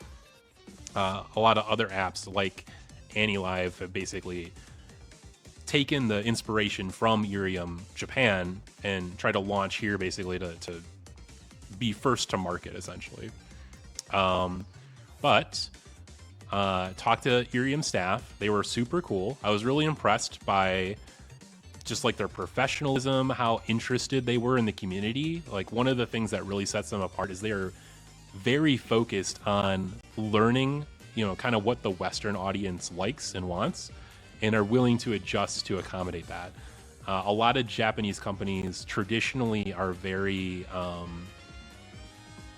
A lot of other apps like AniLive have basically taken the inspiration from Irium Japan and try to launch here basically to be first to market essentially. But talked to Irium staff. They were super cool. I was really impressed by just like their professionalism, how interested they were in the community. Like one of the things that really sets them apart is they're very focused on learning, kind of what the Western audience likes and wants, and are willing to adjust to accommodate that. A lot of Japanese companies traditionally are very,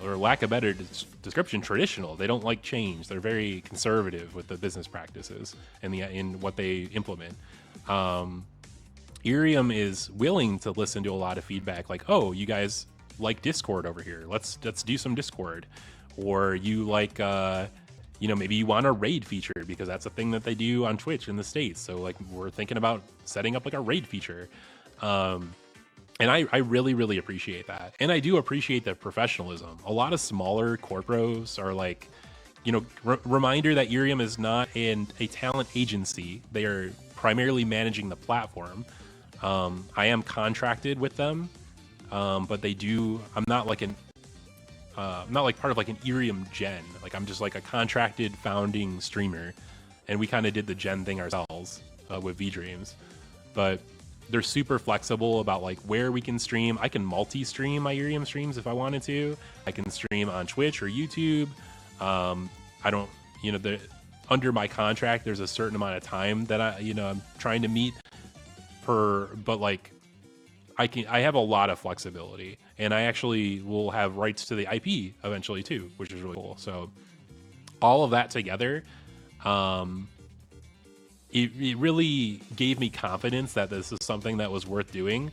or lack of better description, traditional. They don't like change. They're very conservative with the business practices and in what they implement. Irium is willing to listen to a lot of feedback, like, oh, you guys like Discord over here. Let's do some Discord. Or you like, maybe you want a raid feature because that's a thing that they do on Twitch in the States. So like we're thinking about setting up like a raid feature. And I really, really appreciate that. And I do appreciate the professionalism. A lot of smaller corporos are like, reminder that Irium is not a talent agency. They are primarily managing the platform. I am contracted with them, but they do. I'm not like part of like an Irium Gen. Like I'm just like a contracted founding streamer, and we kind of did the Gen thing ourselves with V-Dreams. But they're super flexible about like where we can stream. I can multi-stream my Irium streams if I wanted to. I can stream on Twitch or YouTube. I don't, under my contract, there's a certain amount of time that I'm trying to meet but like I have a lot of flexibility, and I actually will have rights to the IP eventually too, which is really cool. So all of that together, it really gave me confidence that this is something that was worth doing,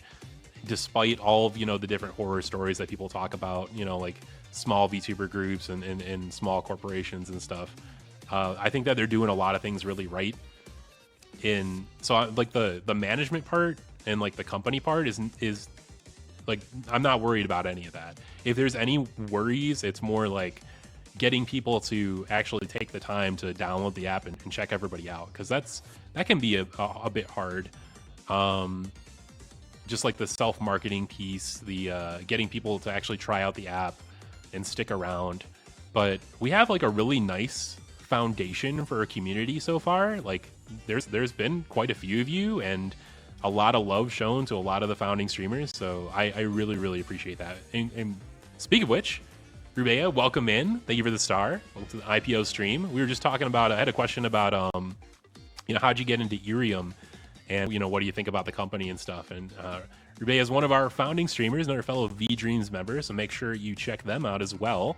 despite all of the different horror stories that people talk about, like small VTuber groups and small corporations and stuff. I think that they're doing a lot of things really right. So like the management part and like the company part is like, I'm not worried about any of that. If there's any worries, it's more like getting people to actually take the time to download the app and check everybody out, because that can be a bit hard. just like the self-marketing piece, the getting people to actually try out the app and stick around. But we have like a really nice foundation for a community so far. Like there's been quite a few of you and a lot of love shown to a lot of the founding streamers. So I really, really appreciate that. And speak of which, Rubea, welcome in. Thank you for the star. Welcome to the IPO stream. We were just talking about, I had a question about, how'd you get into Ethereum? And, what do you think about the company and stuff? And Rubea is one of our founding streamers and our fellow V-Dreams members, so make sure you check them out as well.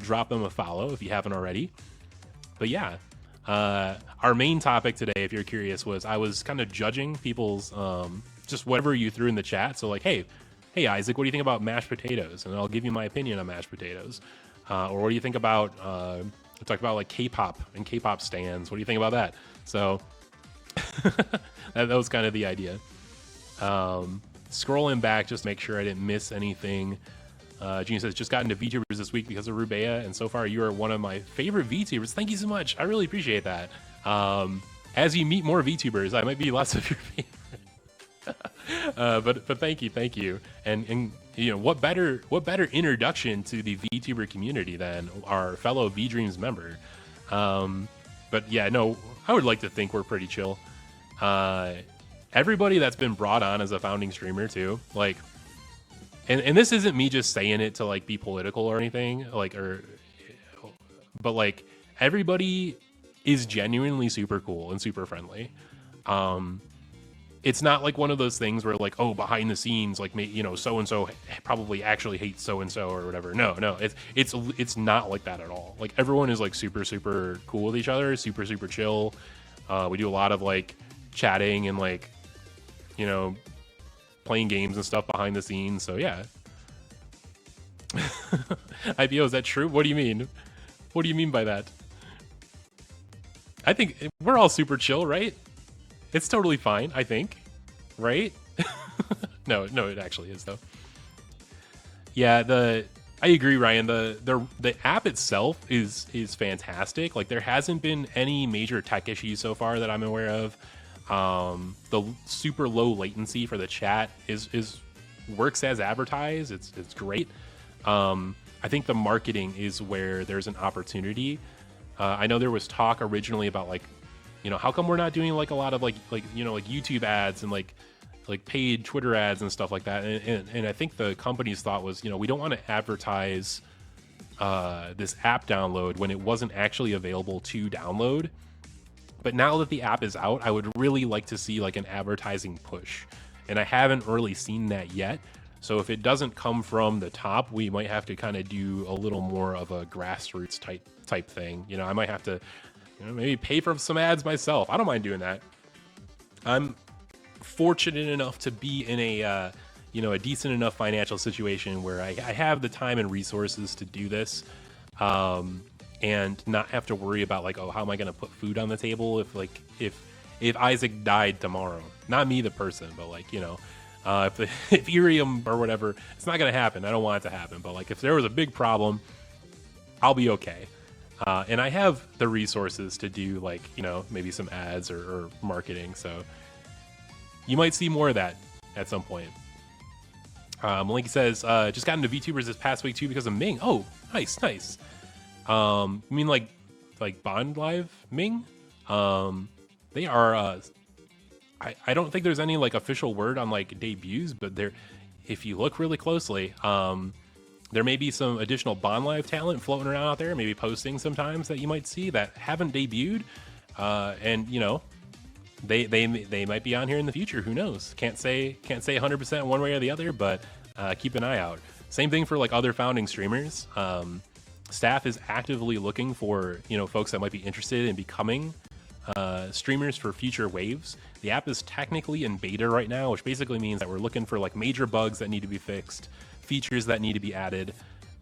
Drop them a follow if you haven't already. But yeah, our main topic today, if you're curious, was I was kind of judging people's just whatever you threw in the chat. So like, hey Isaac, what do you think about mashed potatoes? And I'll give you my opinion on mashed potatoes. Or what do you think about we talked about like K-pop and K-pop stands. What do you think about that? So that was kind of the idea. Scrolling back, just make sure I didn't miss anything. Gina says, just got into VTubers this week because of Rubea, and so far you are one of my favorite VTubers. Thank you so much. I really appreciate that. As you meet more VTubers, I might be less of your favorite. But thank you. And what better introduction to the VTuber community than our fellow V-Dreams member. But yeah, no, I would like to think we're pretty chill. Everybody that's been brought on as a founding streamer too, like, and this isn't me just saying it to like be political or anything, but like everybody is genuinely super cool and super friendly. It's not like one of those things where like, oh, behind the scenes, like, so and so probably actually hates so and so or whatever. No, it's not like that at all. Like everyone is like super super cool with each other, super super chill. We do a lot of like chatting and like, playing games and stuff behind the scenes. So yeah. IPO, is that true? What do you mean? What do you mean by that? I think we're all super chill, right? It's totally fine, I think. Right? No, it actually is though. Yeah, I agree, Ryan. The app itself is fantastic. Like there hasn't been any major tech issues so far that I'm aware of. The super low latency for the chat is works as advertised. It's great. I think the marketing is where there's an opportunity. I know there was talk originally about like, how come we're not doing like a lot of like YouTube ads and like paid Twitter ads and stuff like that. And I think the company's thought was, we don't want to advertise this app download when it wasn't actually available to download. But now that the app is out, I would really like to see like an advertising push. And I haven't really seen that yet. So if it doesn't come from the top, we might have to kind of do a little more of a grassroots type thing. I might have to maybe pay for some ads myself. I don't mind doing that. I'm fortunate enough to be in a decent enough financial situation where I have the time and resources to do this. And not have to worry about like, oh, how am I going to put food on the table if Isaac died tomorrow? Not me, the person, but like, if Ethereum or whatever, it's not going to happen. I don't want it to happen. But like, if there was a big problem, I'll be okay. And I have the resources to do like, maybe some ads or marketing. So you might see more of that at some point. Link says, just got into VTubers this past week too because of Ming. Oh, nice. You mean like Bond Live Ming? They are I don't think there's any like official word on like debuts, but if you look really closely, there may be some additional Bond Live talent floating around out there, maybe posting sometimes that you might see that haven't debuted. And they might be on here in the future, who knows? Can't say 100% one way or the other, but keep an eye out. Same thing for like other founding streamers. Staff is actively looking for folks that might be interested in becoming streamers for future waves. The app is technically in beta right now, which basically means that we're looking for like major bugs that need to be fixed, features that need to be added,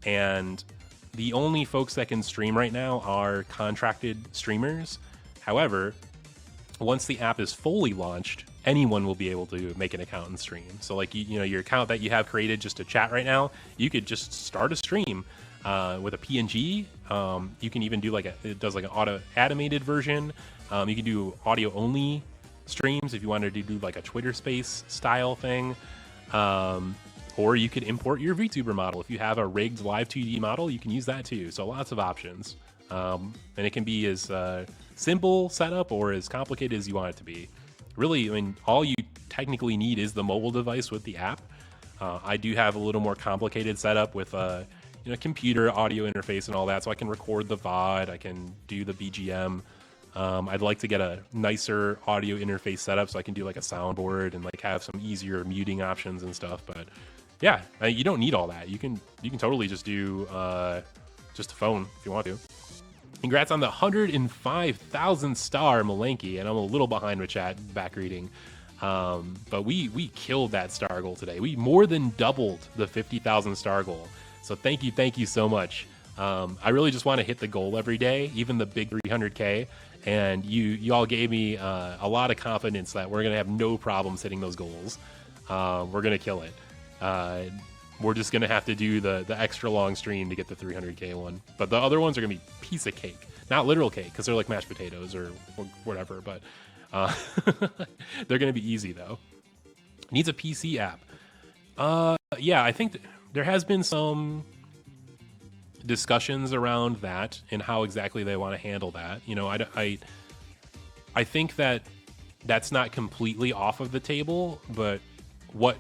and the only folks that can stream right now are contracted streamers. However, once the app is fully launched, anyone will be able to make an account and stream. So like your account that you have created just to chat right now, you could just start a stream with a PNG. You can even do it does like an auto animated version. You can do audio only streams if you wanted to do like a Twitter Space style thing. Or you could import your VTuber model. If you have a rigged live 2D model, you can use that too. So lots of options. And it can be as simple setup or as complicated as you want it to be. Really, I mean, all you technically need is the mobile device with the app. I do have a little more complicated setup with computer audio interface and all that, so I can record the VOD, I can do the BGM. I'd like to get a nicer audio interface setup so I can do like a soundboard and like have some easier muting options and stuff. But yeah, you don't need all that. You can totally just do just a phone if you want to. Congrats on the 105,000 star Malenki, and I'm a little behind with chat back reading. But we killed that star goal today. We more than doubled the 50,000 star goal. So thank you so much. I really just want to hit the goal every day, even the big 300K. And you all gave me a lot of confidence that we're gonna have no problems hitting those goals. We're gonna kill it. We're just gonna have to do the extra long stream to get the 300K one. But the other ones are gonna be piece of cake, not literal cake, because they're like mashed potatoes or whatever. But they're gonna be easy though. Needs a PC app. Yeah, I think there has been some discussions around that and how exactly they want to handle that. You know, I think that that's not completely off of the table, but what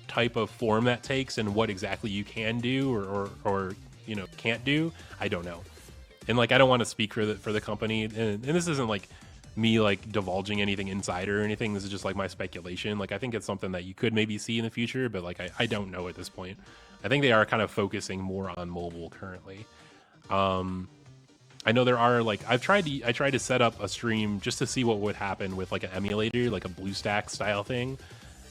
type of form that takes and what exactly you can do or you know can't do, I don't know. And like I don't want to speak for the company, and this isn't like me like divulging anything insider or anything. This is just like my speculation. Like I think it's something that you could maybe see in the future, but like I don't know at this point. I think they are kind of focusing more on mobile currently. I know there are like I tried to set up a stream just to see what would happen with like an emulator, like a BlueStack style thing.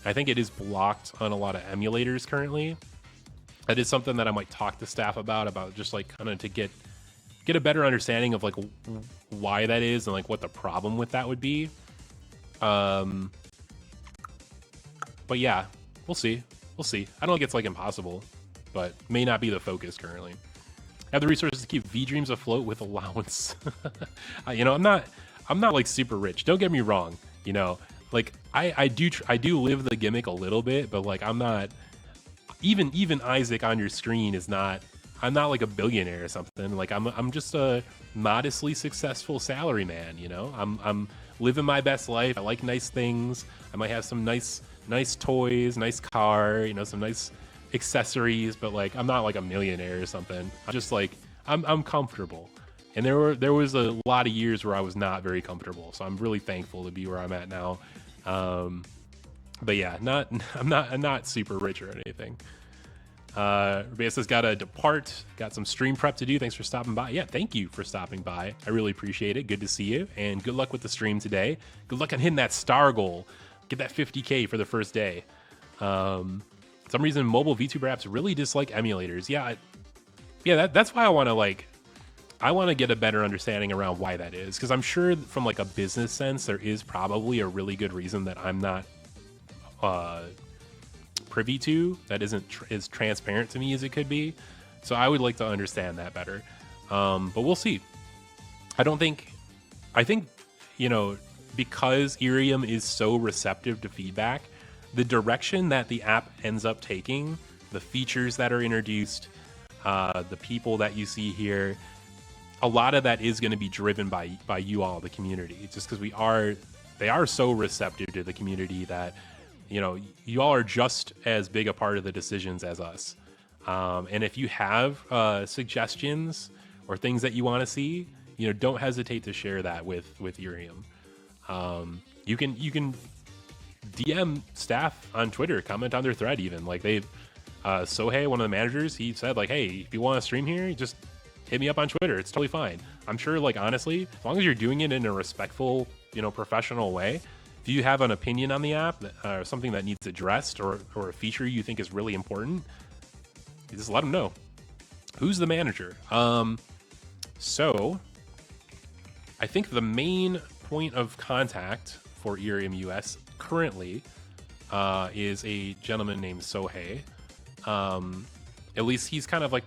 I think it is blocked on a lot of emulators currently. That is something that I might talk to staff about just like kind of to get a better understanding of like why that is and like what the problem with that would be. But yeah, we'll see. I don't think it's like impossible, but may not be the focus currently. Have the resources to keep V Dreams afloat with allowance. You know, I'm not like super rich. Don't get me wrong. You know, like I do live the gimmick a little bit, but like I'm not. Even Isaac on your screen is not. I'm not like a billionaire or something. Like I'm just a modestly successful salary man. You know, I'm living my best life. I like nice things. I might have some nice toys, nice car. You know, some nice accessories, but like I'm not like a millionaire or something. I'm just like I'm comfortable. And there was a lot of years where I was not very comfortable. So I'm really thankful to be where I'm at now. But yeah, I'm not super rich or anything. Rubius got to depart, got some stream prep to do. Thanks for stopping by. Yeah, thank you for stopping by. I really appreciate it. Good to see you, and good luck with the stream today. Good luck on hitting that star goal. Get that 50K for the first day. For some reason, mobile VTuber apps really dislike emulators. Yeah, that's why I want to get a better understanding around why that is, because I'm sure from like a business sense, there is probably a really good reason that I'm not privy to, that isn't as transparent to me as it could be. So I would like to understand that better. But we'll see. I think, you know, because Irium is so receptive to feedback, the direction that the app ends up taking, the features that are introduced, the people that you see here, a lot of that is going to be driven by you all, the community, just because they are so receptive to the community that, you know, you all are just as big a part of the decisions as us. And if you have suggestions or things that you want to see, you know, don't hesitate to share that with Irium. You can DM staff on Twitter, comment on their thread even. Like Sohei, one of the managers, he said like, hey, if you want to stream here, just hit me up on Twitter. It's totally fine. I'm sure, like, honestly, as long as you're doing it in a respectful, you know, professional way, if you have an opinion on the app or something that needs addressed or a feature you think is really important, you just let them know. Who's the manager? So I think the main point of contact for Irium US currently is a gentleman named Sohei. At least he's kind of like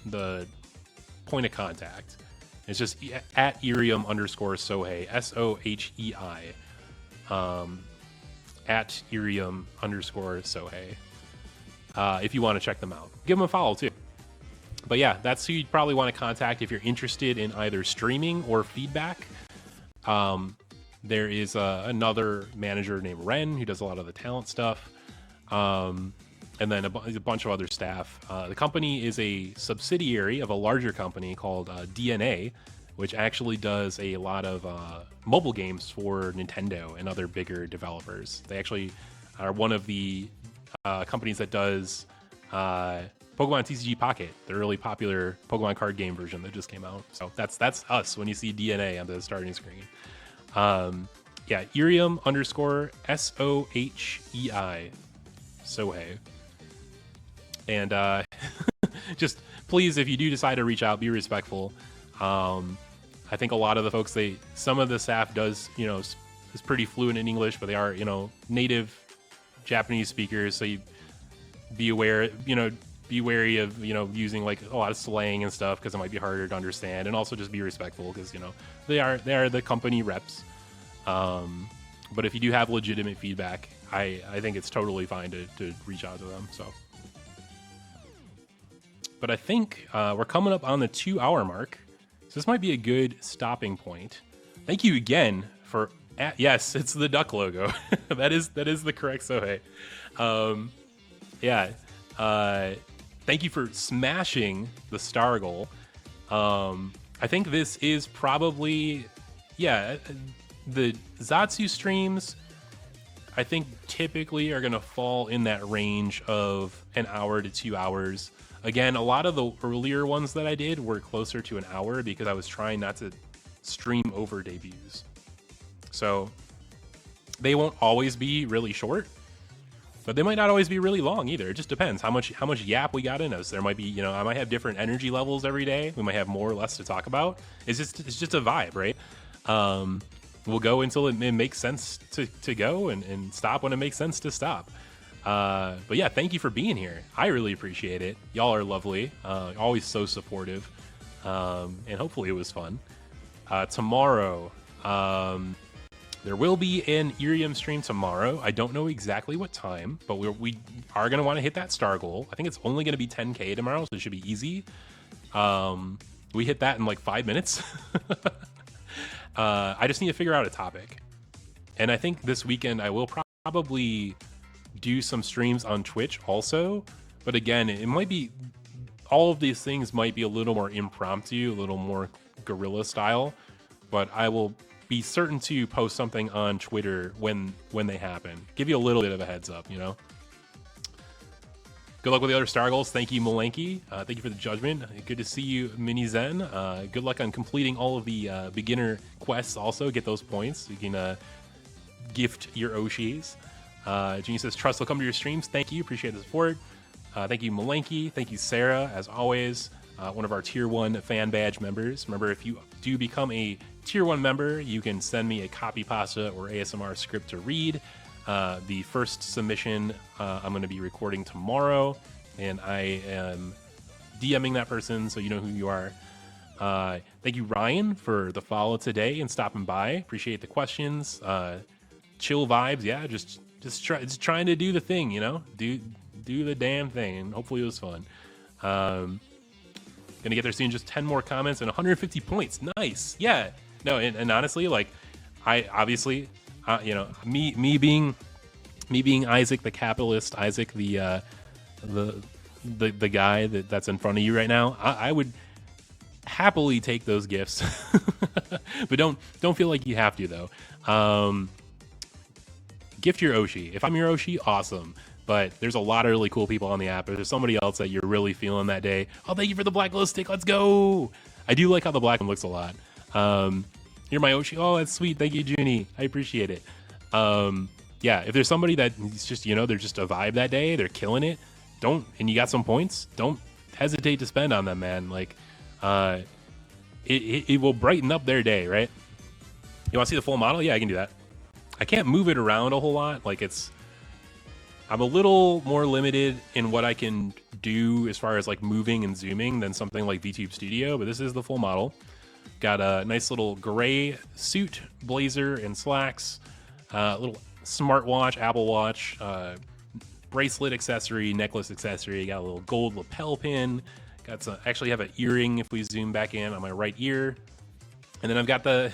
the point of contact. It's just at Irium_Sohei, SOHEI, at Irium_Sohei. if you want to check them out. Give them a follow too. But yeah, that's who you'd probably want to contact if you're interested in either streaming or feedback. There is another manager named Ren who does a lot of the talent stuff. And then a bunch of other staff. The company is a subsidiary of a larger company called DNA, which actually does a lot of mobile games for Nintendo and other bigger developers. They actually are one of the companies that does Pokemon TCG Pocket, the really popular Pokemon card game version that just came out. So that's us when you see DNA on the starting screen. Yeah, Irium _SOHEI. Sohei. And just please, if you do decide to reach out, be respectful. I think a lot of the folks, some of the staff does, is pretty fluent in English, but they are, native Japanese speakers. So you be aware, be wary of, using like a lot of slang and stuff, because it might be harder to understand. And also just be respectful, because, they are the company reps. But if you do have legitimate feedback, I think it's totally fine to reach out to them. So, but I think we're coming up on the 2-hour mark, so this might be a good stopping point. Thank you again for yes, it's the duck logo. that is the correct Sohei. Yeah. Thank you for smashing the star goal. I think this is probably, the Zatsu streams, I think typically are going to fall in that range of an hour to 2 hours. Again, a lot of the earlier ones that I did were closer to an hour because I was trying not to stream over debuts. So they won't always be really short, but they might not always be really long either. It just depends how much yap we got in us. There might be, I might have different energy levels every day. We might have more or less to talk about. It's just a vibe, right? We'll go until it makes sense to go and stop when it makes sense to stop. But yeah, thank you for being here. I really appreciate it. Y'all are lovely. Always so supportive. And hopefully it was fun. Tomorrow, there will be an Irium stream tomorrow. I don't know exactly what time, but we are going to want to hit that star goal. I think it's only going to be 10K tomorrow, so it should be easy. We hit that in like 5 minutes. I just need to figure out a topic. And I think this weekend I will probably do some streams on Twitch also. But again, it might be, all of these things might be a little more impromptu, a little more guerrilla style. But I will be certain to post something on Twitter when they happen. Give you a little bit of a heads up, Good luck with the other star goals. Thank you, Malenki. Thank you for the judgment. Good to see you, Mini Zen. Good luck on completing all of the beginner quests also. Get those points. You can gift your Oshis. Jeannie says, trust will come to your streams. Thank you. Appreciate the support. Thank you, Malenki. Thank you, Sarah, as always. One of our Tier 1 fan badge members. Remember, if you do become a Tier 1 member, you can send me a copy pasta or ASMR script to read. The first submission I'm going to be recording tomorrow, and I am DMing that person, so you know who you are. Thank you, Ryan, for the follow today and stopping by. Appreciate the questions. Chill vibes, yeah. Just trying to do the thing, do the damn thing, and hopefully it was fun. Gonna get there soon. Just 10 more comments and 150 points. Nice, yeah. No, and honestly, like, I obviously. Me being Isaac the capitalist, Isaac the guy that's in front of you right now, I would happily take those gifts, but don't feel like you have to though. Gift your Oshi. If I'm your Oshi, awesome. But there's a lot of really cool people on the app. If there's somebody else that you're really feeling that day, oh, thank you for the black glow stick. Let's go. I do like how the black one looks a lot. You're my Oshi. Oh, that's sweet. Thank you, Junie. I appreciate it. Yeah, if there's somebody that it's just, they're just a vibe that day, they're killing it, and you got some points, don't hesitate to spend on them, man. Like, it will brighten up their day, right? You want to see the full model? Yeah, I can do that. I can't move it around a whole lot. Like, I'm a little more limited in what I can do as far as like moving and zooming than something like VTube Studio, but this is the full model. Got a nice little gray suit, blazer, and slacks. Little smartwatch, Apple Watch, bracelet accessory, necklace accessory. Got a little gold lapel pin. Got some. Actually, have an earring if we zoom back in on my right ear. And then I've got the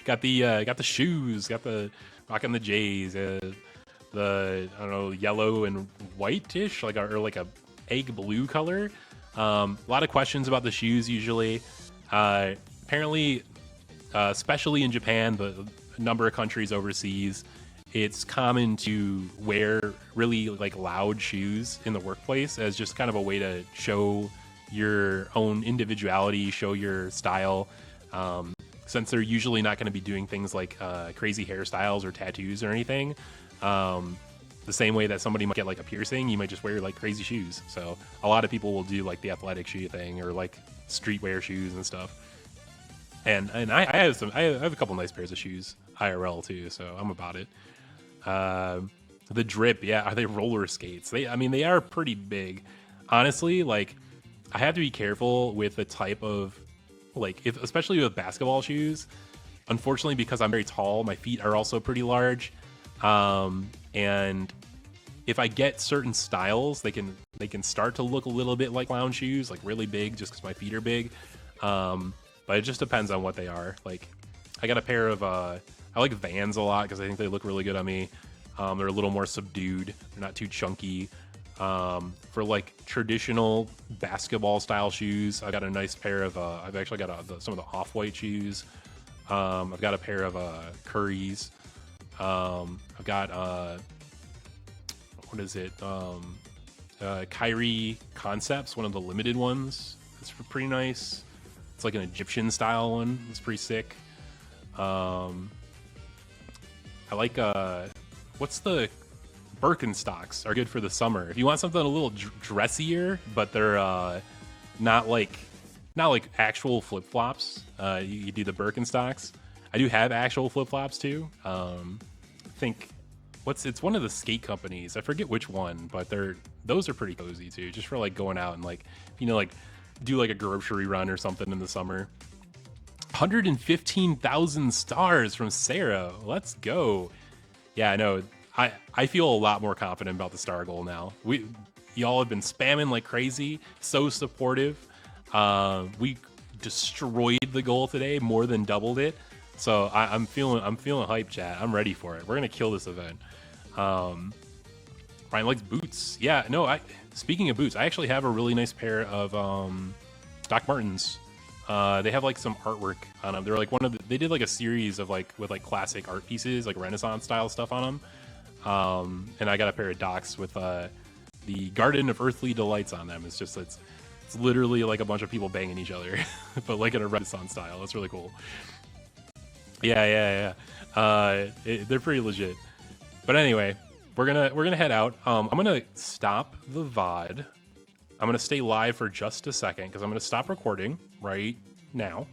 got the shoes. Got the rocking the J's. The I don't know, yellow and whitish, like a egg blue color. A lot of questions about the shoes usually. Apparently, especially in Japan, but a number of countries overseas, it's common to wear really like loud shoes in the workplace as just kind of a way to show your own individuality, show your style. Since they're usually not going to be doing things like crazy hairstyles or tattoos or anything. The same way that somebody might get like a piercing, you might just wear like crazy shoes. So a lot of people will do like the athletic shoe thing or like streetwear shoes and stuff. And I have a couple nice pairs of shoes IRL too, so I'm about it. The drip, yeah, are they roller skates? They are pretty big. Honestly, like I have to be careful with the type of especially with basketball shoes. Unfortunately, because I'm very tall, my feet are also pretty large. And if I get certain styles, they can start to look a little bit like clown shoes, like really big, just because my feet are big. But it just depends on what they are. Like, I got a pair of I like Vans a lot because I think they look really good on me. They're a little more subdued. They're not too chunky. For like traditional basketball style shoes, I got a nice pair of. I've actually got some of the Off-White shoes. I've got a pair of Curry's. I've got what is it? Kyrie Concepts, one of the limited ones. It's pretty nice. It's like an Egyptian style one. It's pretty sick. I like what's the Birkenstocks are good for the summer. If you want something a little dressier, but they're not like actual flip flops, you do the Birkenstocks. I do have actual flip flops too. I think it's one of the skate companies. I forget which one, but those are pretty cozy too, just for like going out and like like do like a grocery run or something in the summer. 115,000 stars from Sarah. Let's go. Yeah, I know. I feel a lot more confident about the star goal now. Y'all have been spamming like crazy, so supportive. We destroyed the goal today, more than doubled it. So I'm feeling hype, chat. I'm ready for it. We're gonna kill this event. Ryan likes boots. Yeah, no. Speaking of boots, I actually have a really nice pair of Doc Martens. They have like some artwork on them. They're like they did like a series of like with like classic art pieces, like Renaissance style stuff on them. And I got a pair of Docs with the Garden of Earthly Delights on them. It's literally like a bunch of people banging each other, but like in a Renaissance style. It's really cool. Yeah. They're pretty legit. But anyway, we're gonna head out. I'm gonna stop the VOD. I'm gonna stay live for just a second because I'm gonna stop recording right now.